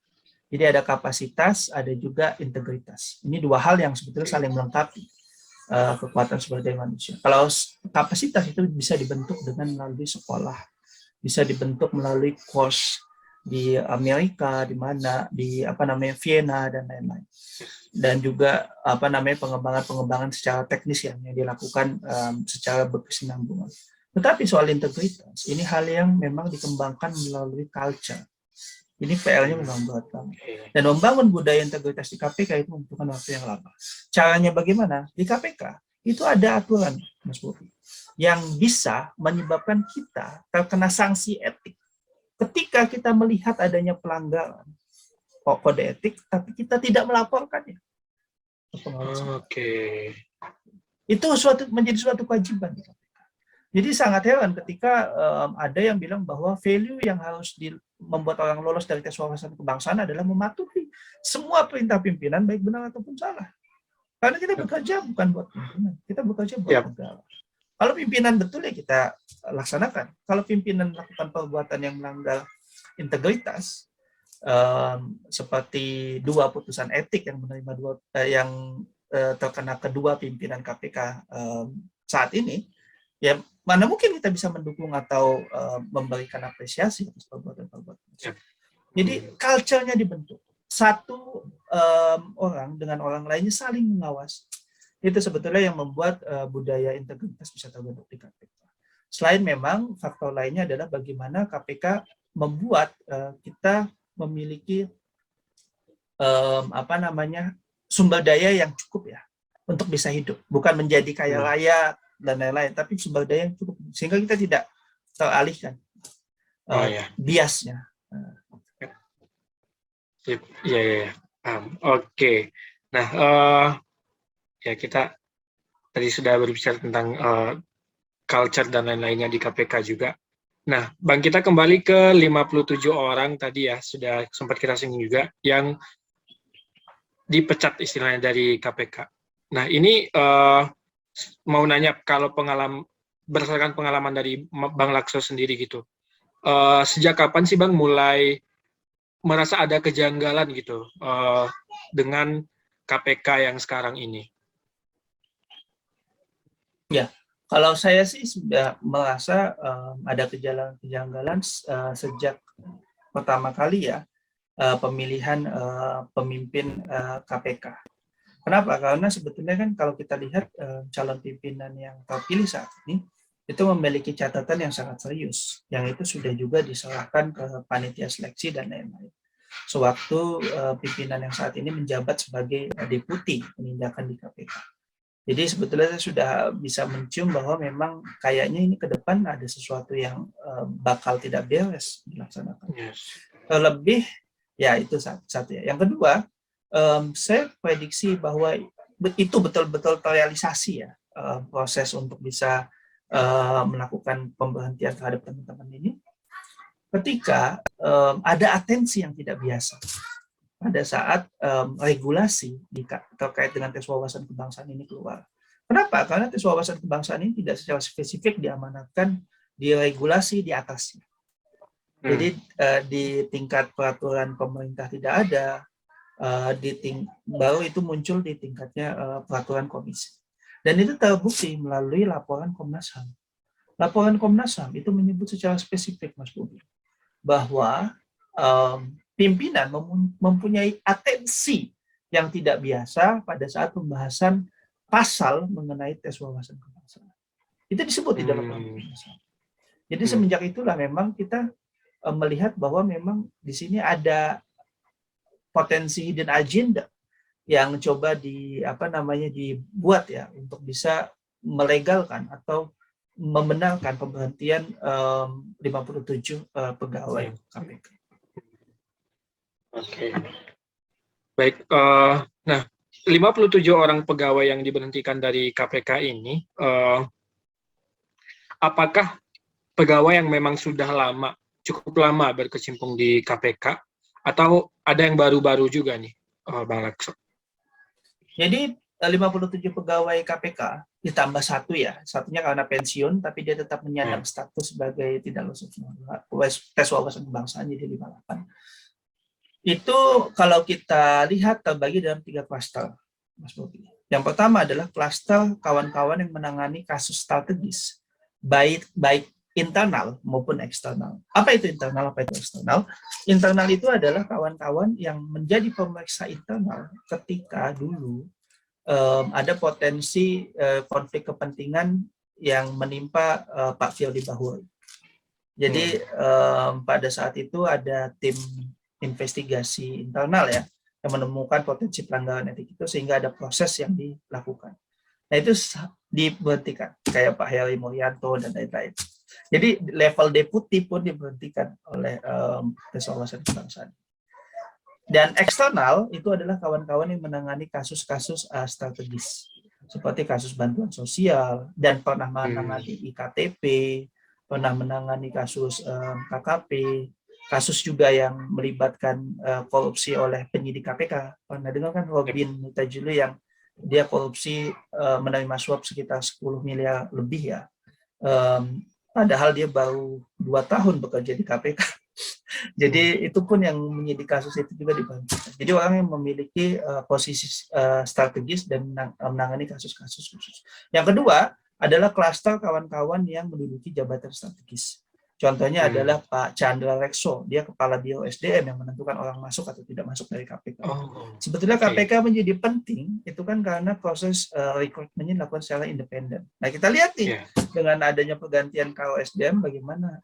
Jadi ada kapasitas, ada juga integritas. Ini dua hal yang sebetulnya saling melengkapi kekuatan sumber daya manusia. Kalau kapasitas itu bisa dibentuk dengan melalui sekolah, bisa dibentuk melalui course di Amerika, di mana di Vienna dan lain-lain. Dan juga pengembangan secara teknis yang dilakukan secara berkesinambungan. Tetapi soal integritas, ini hal yang memang dikembangkan melalui culture. Ini PR-nya memang berat banget. Dan membangun budaya integritas di KPK itu membutuhkan waktu yang lama. Caranya bagaimana? Di KPK itu ada aturan, Mas Bobi, yang bisa menyebabkan kita terkena sanksi etik ketika kita melihat adanya pelanggaran kode etik, tapi kita tidak melaporkannya. Itu menjadi suatu kewajiban. Jadi sangat heran ketika ada yang bilang bahwa value yang harus membuat orang lolos dari tes wawasan kebangsaan adalah mematuhi semua perintah pimpinan, baik benar ataupun salah. Karena kita bekerja bukan buat pimpinan, kita bekerja buat negara. Kalau pimpinan betul ya kita laksanakan. Kalau pimpinan melakukan perbuatan yang melanggar integritas, seperti dua putusan etik yang menerima terkena kedua pimpinan KPK saat ini, ya mana mungkin kita bisa mendukung atau memberikan apresiasi atas perbuatan-perbuatan. Jadi culture-nya dibentuk. Satu orang dengan orang lainnya saling mengawasi. Itu sebetulnya yang membuat budaya integritas bisa terbentuk di KPK. Selain memang faktor lainnya adalah bagaimana KPK membuat kita memiliki sumber daya yang cukup ya untuk bisa hidup, bukan menjadi kaya raya dan lain-lain, tapi sumber daya yang cukup sehingga kita tidak teralihkan biasnya. Iya. Oke. Nah, ya kita tadi sudah berbicara tentang culture dan lain-lainnya di KPK juga. Nah, Bang, kita kembali ke 57 orang tadi ya, sudah sempat kita singgung juga, yang dipecat istilahnya dari KPK. Nah, ini mau nanya, kalau berdasarkan pengalaman dari Bang Lakso sendiri gitu, sejak kapan sih Bang mulai merasa ada kejanggalan gitu dengan KPK yang sekarang ini? Ya, kalau saya sih sudah merasa ada kejanggalan sejak pertama kali ya pemilihan pemimpin KPK. Kenapa? Karena sebetulnya kan kalau kita lihat calon pimpinan yang terpilih saat ini itu memiliki catatan yang sangat serius, yang itu sudah juga diserahkan ke panitia seleksi dan lain-lain. Sewaktu pimpinan yang saat ini menjabat sebagai deputi penindakan di KPK. Jadi sebetulnya saya sudah bisa mencium bahwa memang kayaknya ini ke depan ada sesuatu yang bakal tidak beres dilaksanakan. Yes. Lebih, ya itu satu ya. Yang kedua, saya prediksi bahwa itu betul-betul terrealisasi ya proses untuk bisa melakukan pemberhentian terhadap teman-teman ini ketika ada atensi yang tidak biasa pada saat regulasi terkait dengan tes wawasan kebangsaan ini keluar. Kenapa? Karena tes wawasan kebangsaan ini tidak secara spesifik diamanatkan di regulasi di atasnya. Jadi di tingkat peraturan pemerintah tidak ada, baru itu muncul di tingkatnya peraturan komisi. Dan itu terbukti melalui laporan Komnas HAM. Laporan Komnas HAM itu menyebut secara spesifik, Mas Bobi, bahwa pimpinan mempunyai atensi yang tidak biasa pada saat pembahasan pasal mengenai tes wawasan kebangsaan. Itu disebut di dalam Komnas HAM. Jadi semenjak itulah memang kita melihat bahwa memang di sini ada potensi hidden agenda yang coba dibuat ya untuk bisa melegalkan atau membenarkan pemberhentian 57 pegawai KPK. Oke. Baik, nah 57 orang pegawai yang diberhentikan dari KPK ini, apakah pegawai yang memang sudah cukup lama berkecimpung di KPK, atau ada yang baru-baru juga nih, Bang Lakso? Jadi 57 pegawai KPK ditambah satunya karena pensiun, tapi dia tetap menyandang status sebagai tidak lulus tes wawasan kebangsaan, jadi 58. Itu kalau kita lihat terbagi dalam 3 klaster, Mas Bobi. Yang pertama adalah klaster kawan-kawan yang menangani kasus strategis, baik internal maupun eksternal. Apa itu internal, apa itu eksternal? Internal itu adalah kawan-kawan yang menjadi pemeriksa internal ketika dulu ada potensi konflik kepentingan yang menimpa Pak Firly Bahuri. Jadi pada saat itu ada tim investigasi internal ya yang menemukan potensi pelanggaran etik itu sehingga ada proses yang dilakukan. Nah itu diberhentikan kayak Pak Heri Mulyanto dan lain-lain. Jadi level deputi pun diberhentikan oleh tes wawasan kebangsaan. Dan eksternal itu adalah kawan-kawan yang menangani kasus-kasus strategis seperti kasus bantuan sosial dan pernah menangani IKTP, pernah menangani kasus KKP, kasus juga yang melibatkan korupsi oleh penyidik KPK. Pernah dengar kan Robin Nutajulu yang dia korupsi menerima suap sekitar 10 miliar lebih ya. Padahal dia baru 2 tahun bekerja di KPK. Jadi itu pun yang menyidik kasus itu juga dibantu. Jadi orang yang memiliki posisi strategis dan menangani kasus-kasus khusus. Yang kedua adalah klaster kawan-kawan yang menduduki jabatan strategis. Contohnya adalah Pak Chandra Rekso, dia kepala Biro SDM yang menentukan orang masuk atau tidak masuk dari KPK. Sebetulnya KPK menjadi penting itu kan karena proses rekrutmennya dilakukan secara independen. Nah kita lihat nih dengan adanya pergantian Karo SDM bagaimana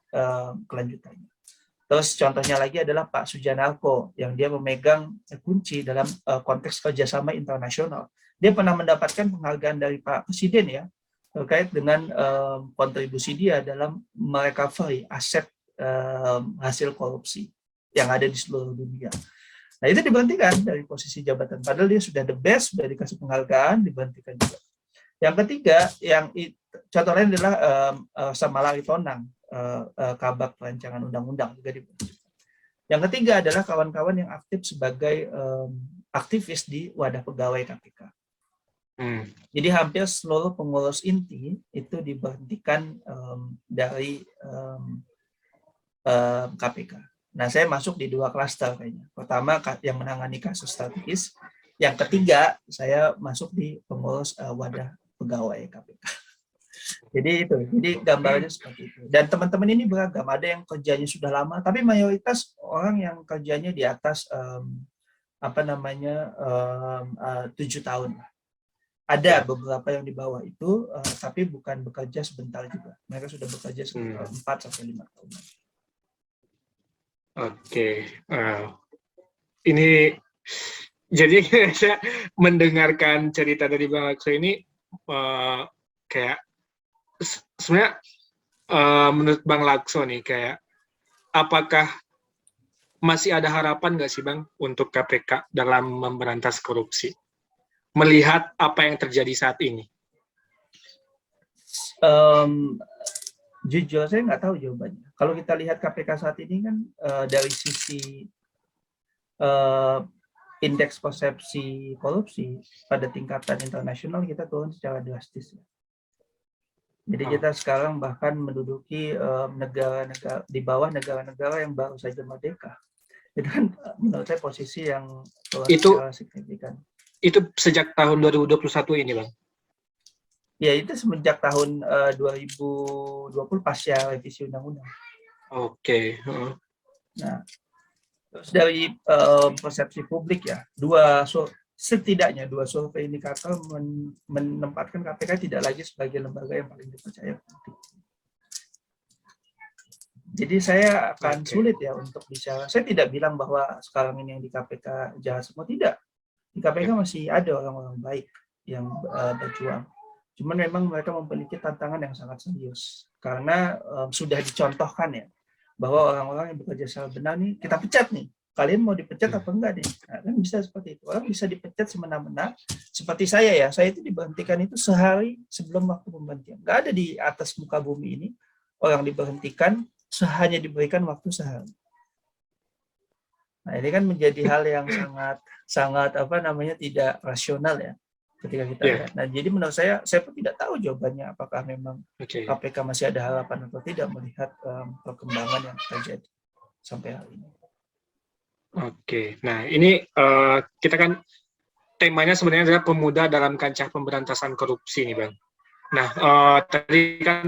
kelanjutannya. Terus contohnya lagi adalah Pak Sujanarko yang dia memegang kunci dalam konteks kerjasama internasional. Dia pernah mendapatkan penghargaan dari Pak Presiden ya terkait dengan kontribusi dia dalam merecovery aset hasil korupsi yang ada di seluruh dunia. Nah itu diberhentikan dari posisi jabatan. Padahal dia sudah the best, sudah dikasih penghargaan, diberhentikan juga. Yang ketiga, contoh lain adalah Samalari Tonang, Kabak Rancangan Undang-Undang juga dibentuk. Yang ketiga adalah kawan-kawan yang aktif sebagai aktivis di wadah pegawai KPK. Jadi hampir seluruh pengurus inti itu diberhentikan dari KPK. Nah, saya masuk di 2 klaster kayaknya. Pertama yang menangani kasus strategis, yang ketiga saya masuk di pengurus wadah pegawai KPK. Jadi gambarnya seperti itu. Dan teman-teman ini beragam. Ada yang kerjanya sudah lama, tapi mayoritas orang yang kerjanya di atas 7 tahun. Ada beberapa yang di bawah itu, tapi bukan bekerja sebentar juga. Mereka sudah bekerja 4-5 tahun. Oke. Ini jadi saya mendengarkan cerita dari Bang Lakso ini kayak sebenarnya menurut Bang Lakso nih, kayak apakah masih ada harapan nggak sih Bang untuk KPK dalam memberantas korupsi? Melihat apa yang terjadi saat ini? Jujur saya nggak tahu jawabannya. Kalau kita lihat KPK saat ini kan dari sisi indeks persepsi korupsi pada tingkatan internasional kita turun secara drastis. Jadi kita sekarang bahkan menduduki negara-negara di bawah negara-negara yang baru saja merdeka. Itu kan menurut saya posisi yang secara signifikan. Itu sejak tahun 2021 ini, Bang? Ya, itu semenjak tahun 2020 pasca revisi undang-undang. Oke. Nah, terus dari persepsi publik ya, setidaknya 2 survei indikator menempatkan KPK tidak lagi sebagai lembaga yang paling dipercaya publik. Jadi saya akan sulit ya untuk bicara. Saya tidak bilang bahwa sekarang ini yang di KPK jahat semua, tidak. Di KPK masih ada orang-orang baik yang berjuang. Cuman memang mereka memiliki tantangan yang sangat serius. Karena sudah dicontohkan ya, bahwa orang-orang yang bekerja secara benar nih, kita pecat nih. Kalian mau dipecat apa enggak nih? Nah, kan bisa seperti itu. Orang bisa dipecat semena-mena. Seperti saya ya, saya itu diberhentikan itu sehari sebelum waktu pemberhentian. Nggak ada di atas muka bumi ini orang diberhentikan hanya diberikan waktu sehari. Nah, ini kan menjadi hal yang sangat tidak rasional ya ketika kita lihat. Nah, jadi menurut saya pun tidak tahu jawabannya apakah memang KPK masih ada harapan atau tidak melihat perkembangan yang terjadi sampai hari ini. Oke, nah ini kita kan temanya sebenarnya adalah pemuda dalam kancah pemberantasan korupsi nih Bang. Nah, tadi kan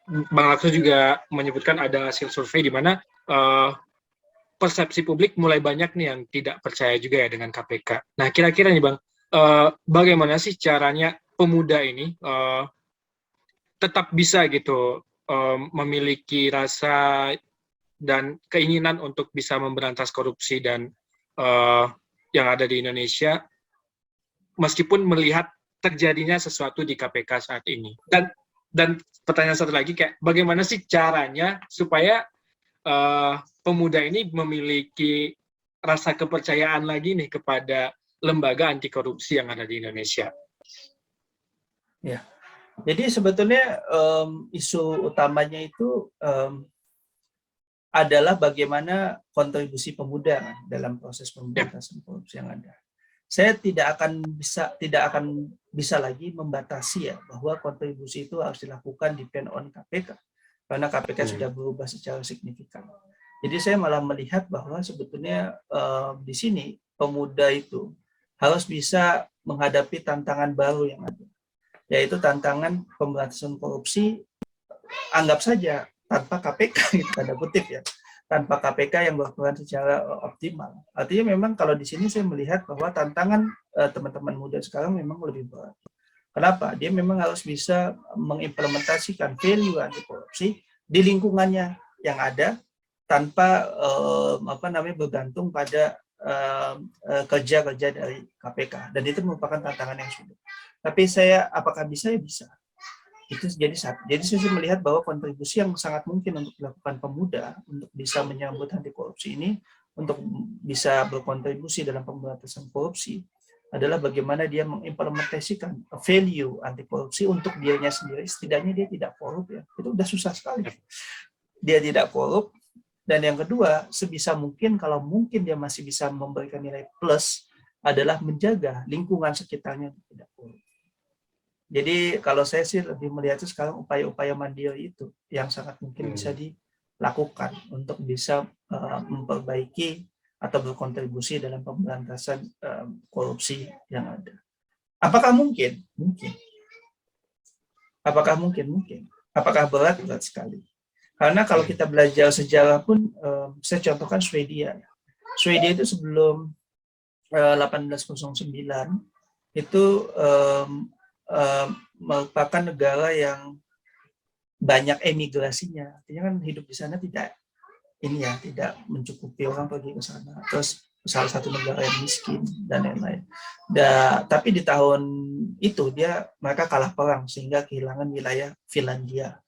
Bang Lakso juga menyebutkan ada hasil survei di mana persepsi publik mulai banyak nih yang tidak percaya juga ya dengan KPK. Nah, kira-kira nih Bang, bagaimana sih caranya pemuda ini tetap bisa gitu memiliki rasa dan keinginan untuk bisa memberantas korupsi dan yang ada di Indonesia, meskipun melihat terjadinya sesuatu di KPK saat ini. Dan pertanyaan satu lagi, kayak bagaimana sih caranya supaya pemuda ini memiliki rasa kepercayaan lagi nih kepada lembaga anti korupsi yang ada di Indonesia? Ya, jadi sebetulnya isu utamanya itu adalah bagaimana kontribusi pemuda dalam proses pemberantasan korupsi yang ada. Saya tidak akan bisa lagi membatasi ya bahwa kontribusi itu harus dilakukan depend on KPK karena KPK sudah berubah secara signifikan. Jadi saya malah melihat bahwa sebetulnya di sini pemuda itu harus bisa menghadapi tantangan baru yang ada, yaitu tantangan pemberantasan korupsi. Anggap saja tanpa KPK, tanda kutip ya, tanpa KPK yang berperan secara optimal. Artinya memang kalau di sini saya melihat bahwa tantangan teman-teman muda sekarang memang lebih berat. Kenapa? Dia memang harus bisa mengimplementasikan value anti korupsi di lingkungannya yang ada tanpa bergantung pada kerja-kerja dari KPK. Dan itu merupakan tantangan yang sulit. Tapi apakah bisa? Ya bisa. Itu jadi saya melihat bahwa kontribusi yang sangat mungkin untuk dilakukan pemuda untuk bisa menyambut anti korupsi ini, untuk bisa berkontribusi dalam pemberantasan korupsi adalah bagaimana dia mengimplementasikan value anti korupsi untuk dirinya sendiri. Setidaknya dia tidak korup ya. Itu udah susah sekali. Dia tidak korup. Dan yang kedua, sebisa mungkin kalau mungkin dia masih bisa memberikan nilai plus adalah menjaga lingkungan sekitarnya tidak korup. Jadi kalau saya sih lebih melihat itu sekarang upaya-upaya mandiri itu yang sangat mungkin bisa dilakukan untuk bisa memperbaiki atau berkontribusi dalam pemberantasan korupsi yang ada. Apakah mungkin? Mungkin. Apakah mungkin? Mungkin. Apakah berat? Berat sekali. Karena kalau kita belajar sejarah pun, saya contohkan Swedia. Swedia itu sebelum 1809 itu merupakan negara yang banyak emigrasinya. Artinya kan hidup di sana tidak mencukupi orang pergi ke sana. Terus salah satu negara yang miskin dan lain-lain. Tapi di tahun itu mereka kalah perang sehingga kehilangan wilayah Finlandia.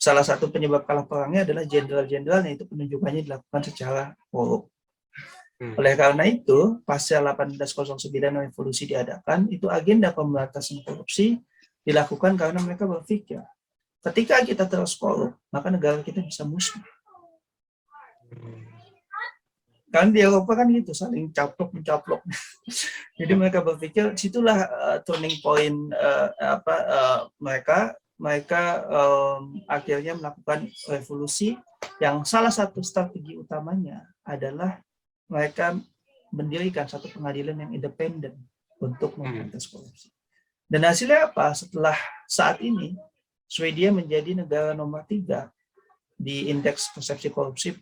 Salah satu penyebab kalah perangnya adalah jenderal-jenderalnya itu penunjukannya dilakukan secara korup. Oleh karena itu, pasca 1809 revolusi diadakan, itu agenda pemberantasan korupsi dilakukan karena mereka berpikir, ketika kita terus korup, maka negara kita bisa musnah. Kan di Eropa kan gitu, saling mencaplok. Jadi mereka berpikir situlah turning point mereka akhirnya melakukan revolusi yang salah satu strategi utamanya adalah mereka mendirikan satu pengadilan yang independen untuk memberantas korupsi. Dan hasilnya apa? Setelah saat ini Swedia menjadi negara nomor 3 di indeks persepsi korupsi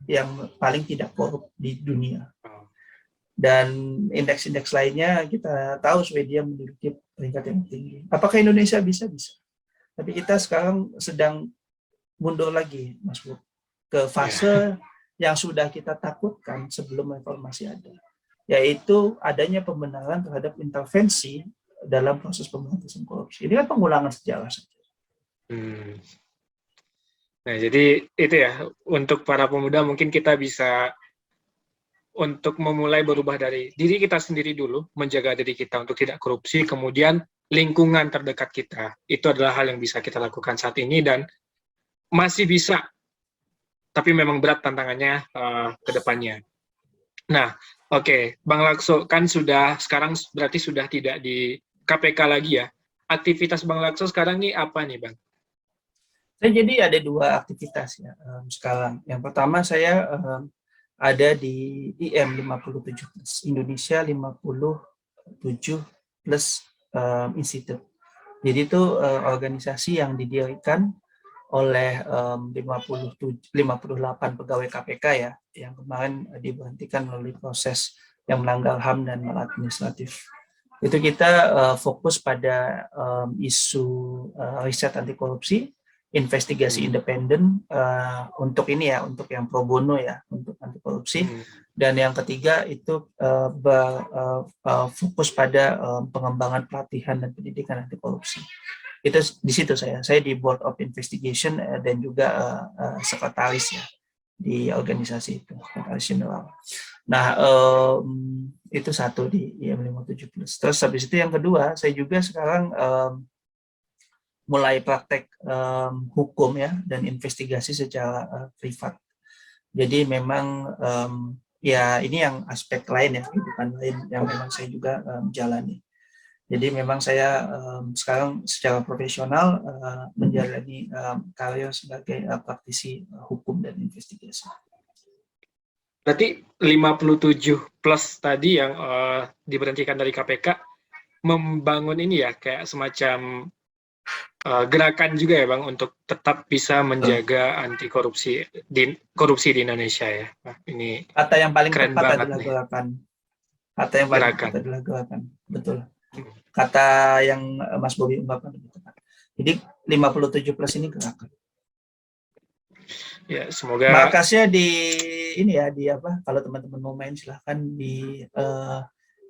yang paling tidak korup di dunia. Dan indeks-indeks lainnya kita tahu Swedia memiliki peringkat yang tinggi. Apakah Indonesia bisa? Bisa. Tapi kita sekarang sedang mundur lagi, Mas Bu, ke fase yang sudah kita takutkan sebelum reformasi ada, yaitu adanya pembenaran terhadap intervensi dalam proses pemberantasan korupsi. Ini kan pengulangan sejarah saja. Nah, jadi itu ya, untuk para pemuda mungkin kita bisa untuk memulai berubah dari diri kita sendiri dulu, menjaga diri kita untuk tidak korupsi, kemudian lingkungan terdekat kita. Itu adalah hal yang bisa kita lakukan saat ini dan masih bisa, tapi memang berat tantangannya ke depannya. Nah, oke, Bang Lakso kan sekarang berarti sudah tidak di KPK lagi ya. Aktivitas Bang Lakso sekarang ini apa nih, Bang? Jadi ada 2 aktivitas ya sekarang. Yang pertama saya ada di IM 57+, Indonesia 57+ Institute. Jadi itu organisasi yang didirikan oleh 58 pegawai KPK ya, yang kemarin diberhentikan melalui proses yang melanggar HAM dan maladministratif. Itu kita fokus pada isu riset anti korupsi, investigasi independen untuk ini ya, untuk yang pro bono ya, untuk anti korupsi. Dan yang ketiga itu fokus pada pengembangan pelatihan dan pendidikan anti korupsi. Itu di situ saya di Board of Investigation dan juga sekretaris ya di organisasi itu, sekretaris general. Nah, itu satu di IM 57+. Terus habis itu yang kedua, saya juga sekarang mulai praktek hukum ya dan investigasi secara privat. Jadi memang ya ini yang aspek lain ya, kehidupan lain yang memang saya juga jalani. Jadi memang saya sekarang secara profesional menjalani karir sebagai praktisi hukum dan investigasi. Berarti 57+ tadi yang diberhentikan dari KPK membangun ini ya, kayak semacam gerakan juga ya Bang untuk tetap bisa menjaga anti korupsi di Indonesia ya. Nah, ini kata yang paling keren tepat banget adalah nih. gerakan. Kata yang paling tepat adalah gerakan. Betul. Kata yang Mas Bobi ungkapkan lebih tepat. Jadi 57+ ini gerakan. Ya, semoga markasnya di ini ya, di apa? Kalau teman-teman mau main silahkan di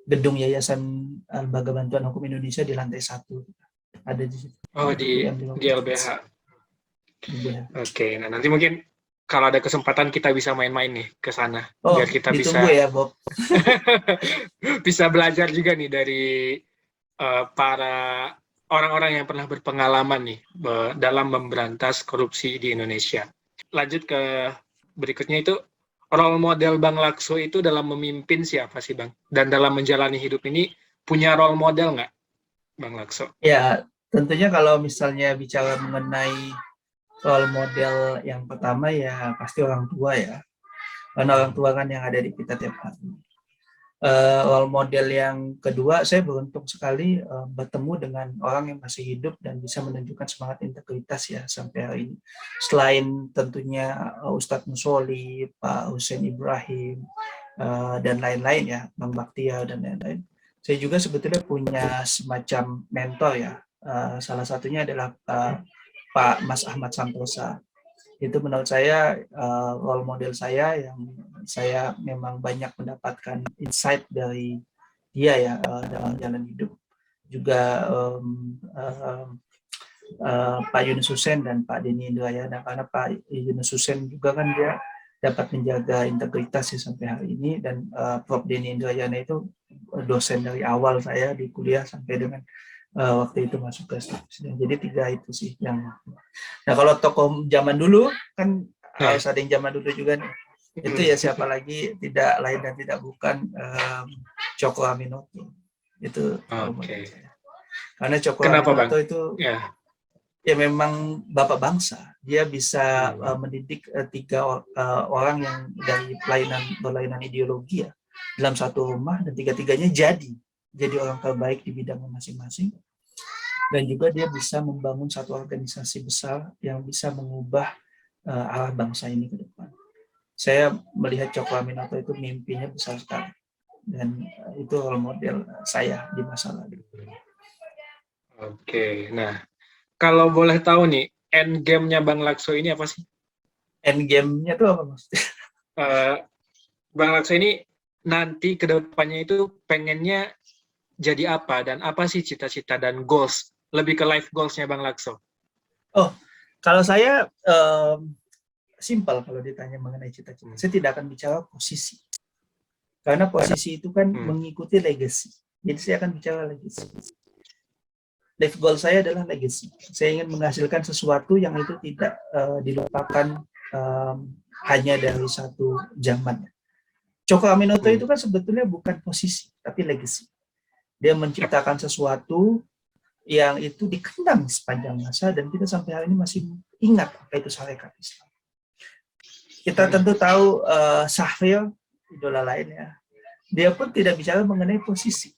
gedung Yayasan Lembaga Bantuan Hukum Indonesia di lantai 1. Ada di situ. di LBH. Oke, nah nanti mungkin kalau ada kesempatan kita bisa main-main nih ke sana, Oh, biar kita ditunggu bisa ya, Bob. bisa belajar juga nih dari para orang-orang yang pernah berpengalaman nih dalam memberantas korupsi di Indonesia. Lanjut ke berikutnya itu, role model Bang Lakso itu dalam memimpin siapa sih Bang? Dan dalam menjalani hidup ini punya role model nggak Bang Lakso? Ya, tentunya kalau misalnya bicara mengenai role model yang pertama ya pasti orang tua ya. Karena orang tua kan yang ada di kita tiap hari. Role model yang kedua, saya beruntung sekali bertemu dengan orang yang masih hidup dan bisa menunjukkan semangat integritas ya sampai hari ini. Selain tentunya Ustadz Musoli, Pak Hussein Ibrahim, dan lain-lain ya, Bang Baktia dan lain-lain. Saya juga sebetulnya punya semacam mentor ya. Salah satunya adalah Pak Mas Ahmad Santosa. Itu menurut saya role model saya yang saya memang banyak mendapatkan insight dari dia ya dalam jalan hidup. Juga Pak Yunus Hussein dan Pak Denny Indrayana, karena Pak Yunus Hussein juga kan dia dapat menjaga integritas sampai hari ini, dan Prof Denny Indrayana itu dosen dari awal saya di kuliah sampai dengan waktu itu masuk ke studi. Jadi 3 itu sih yang. Nah, kalau tokoh zaman dulu kan harus ada yang zaman dulu juga nih. Itu ya siapa lagi, tidak lain dan tidak bukan Cokro Aminoto. Itu saya. Karena Cokro Aminoto itu ya memang bapak bangsa. Dia bisa mendidik 3 orang yang dari berlainan ideologi ya dalam satu rumah, dan 3-tiganya jadi orang terbaik di bidangnya masing-masing. Dan juga dia bisa membangun satu organisasi besar yang bisa mengubah arah bangsa ini ke depan. Saya melihat Cokro Aminoto itu mimpinya besar sekali, dan itu role model saya di masa lalu. Oke, nah kalau boleh tahu nih, end game-nya Bang Lakso ini apa sih? End game-nya itu apa maksudnya? Bang Lakso ini nanti ke depannya itu pengennya jadi apa, dan apa sih cita-cita dan goals, lebih ke life goals-nya Bang Lakso? Oh, kalau saya simpel kalau ditanya mengenai cita-cita. Saya tidak akan bicara posisi. Karena posisi itu kan mengikuti legacy. Jadi saya akan bicara legacy. Life goal saya adalah legacy. Saya ingin menghasilkan sesuatu yang itu tidak dilupakan hanya dari satu zaman. Cokro Aminoto itu kan sebetulnya bukan posisi, tapi legacy. Dia menciptakan sesuatu yang itu dikenang sepanjang masa, dan kita sampai hari ini masih ingat apa itu Sarekat Islam. Kita tentu tahu Syahrir, idola lain ya. Dia pun tidak bicara mengenai posisi.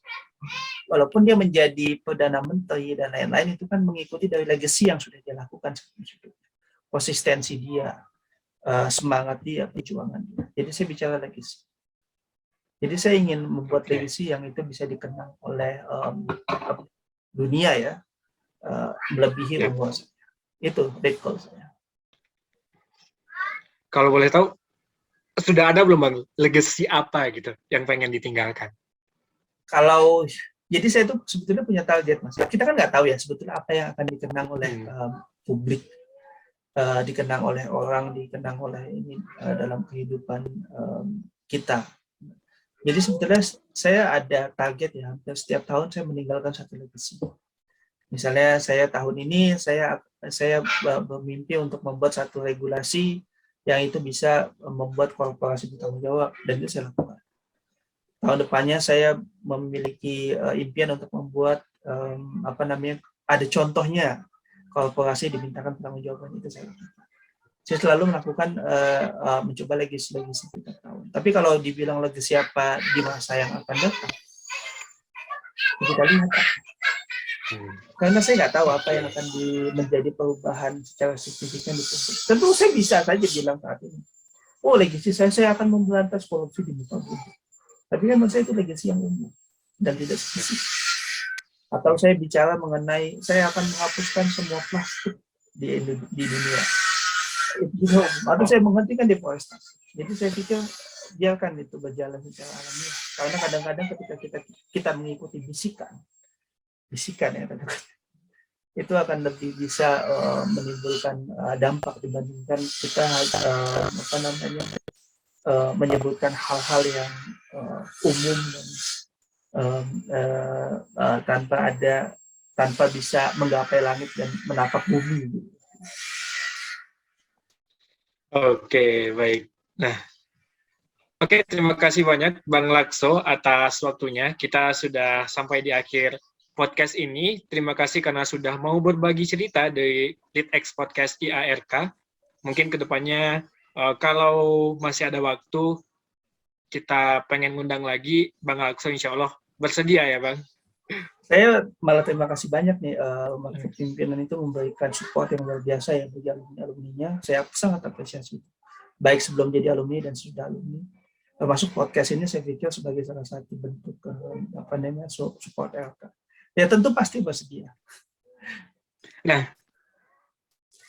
Walaupun dia menjadi Perdana Menteri dan lain-lain, itu kan mengikuti dari legacy yang sudah dia lakukan. Konsistensi dia, semangat dia, perjuangan dia. Jadi saya bicara legacy. Jadi saya ingin membuat legacy yang itu bisa dikenang oleh dunia ya, melebihi umur saya. Itu big goal saya. Kalau boleh tahu, sudah ada belum Bang legacy apa gitu yang pengen ditinggalkan? Kalau jadi saya tuh sebetulnya punya target Mas. Kita kan nggak tahu ya sebetulnya apa yang akan dikenang oleh publik, dikenang oleh orang, dikenang oleh ini dalam kehidupan kita. Jadi sebetulnya saya ada target ya, hampir setiap tahun saya meninggalkan satu legacy. Misalnya saya tahun ini saya bermimpi untuk membuat satu regulasi yang itu bisa membuat korporasi bertanggung jawab, dan itu saya lakukan. Tahun depannya saya memiliki impian untuk membuat ada contohnya korporasi dimintakan bertanggung jawab, itu saya lakukan. Saya selalu melakukan mencoba legacy setiap tahun. Tapi kalau dibilang legacy apa di masa yang akan datang, kita lihat. Karena saya nggak tahu apa yang akan menjadi perubahan secara signifikan di publik. Tentu saya bisa saja bilang saat ini, oh legacy saya akan memberantas korupsi di muka bumi. Tapi kan menurut saya itu legacy yang umum dan tidak spesifik. Atau saya bicara mengenai saya akan menghapuskan semua plastik di dunia. Atau saya menghentikan deforestasi. Jadi saya pikir biarkan itu berjalan secara alamiah. Karena kadang-kadang ketika kita mengikuti bisikan ya kadang-kadang, itu akan lebih bisa menimbulkan dampak dibandingkan kita menyebutkan hal-hal yang umum dan tanpa bisa menggapai langit dan menapak bumi. Oke, baik. Nah, oke, terima kasih banyak Bang Lakso atas waktunya. Kita sudah sampai di akhir podcast ini. Terima kasih karena sudah mau berbagi cerita dari LeadX Podcast IARK. Mungkin kedepannya kalau masih ada waktu, kita pengen ngundang lagi Bang Lakso, insya Allah bersedia ya Bang. Saya malah terima kasih banyak nih, pimpinan itu memberikan support yang luar biasa ya bagi alumni-alumninya. Saya sangat apresiasi, baik sebelum jadi alumni dan sudah alumni. Termasuk podcast ini saya pikir sebagai salah satu bentuk support LK. Ya tentu pasti bersedia. Nah,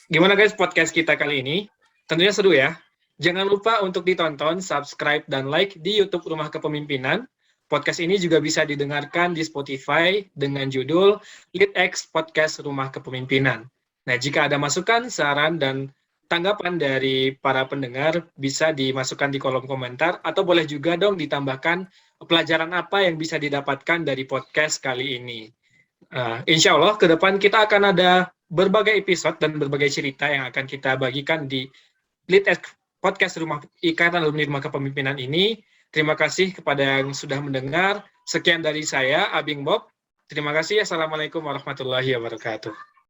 gimana guys podcast kita kali ini? Tentunya seru ya. Jangan lupa untuk ditonton, subscribe, dan like di YouTube Rumah Kepemimpinan. Podcast ini juga bisa didengarkan di Spotify dengan judul LeadX Podcast Rumah Kepemimpinan. Nah, jika ada masukan, saran, dan tanggapan dari para pendengar bisa dimasukkan di kolom komentar atau boleh juga dong ditambahkan pelajaran apa yang bisa didapatkan dari podcast kali ini. Insya Allah ke depan kita akan ada berbagai episode dan berbagai cerita yang akan kita bagikan di LeadX Podcast Ikatan Alumni Rumah Kepemimpinan ini. Terima kasih kepada yang sudah mendengar. Sekian dari saya, Abing Bob. Terima kasih. Assalamualaikum warahmatullahi wabarakatuh.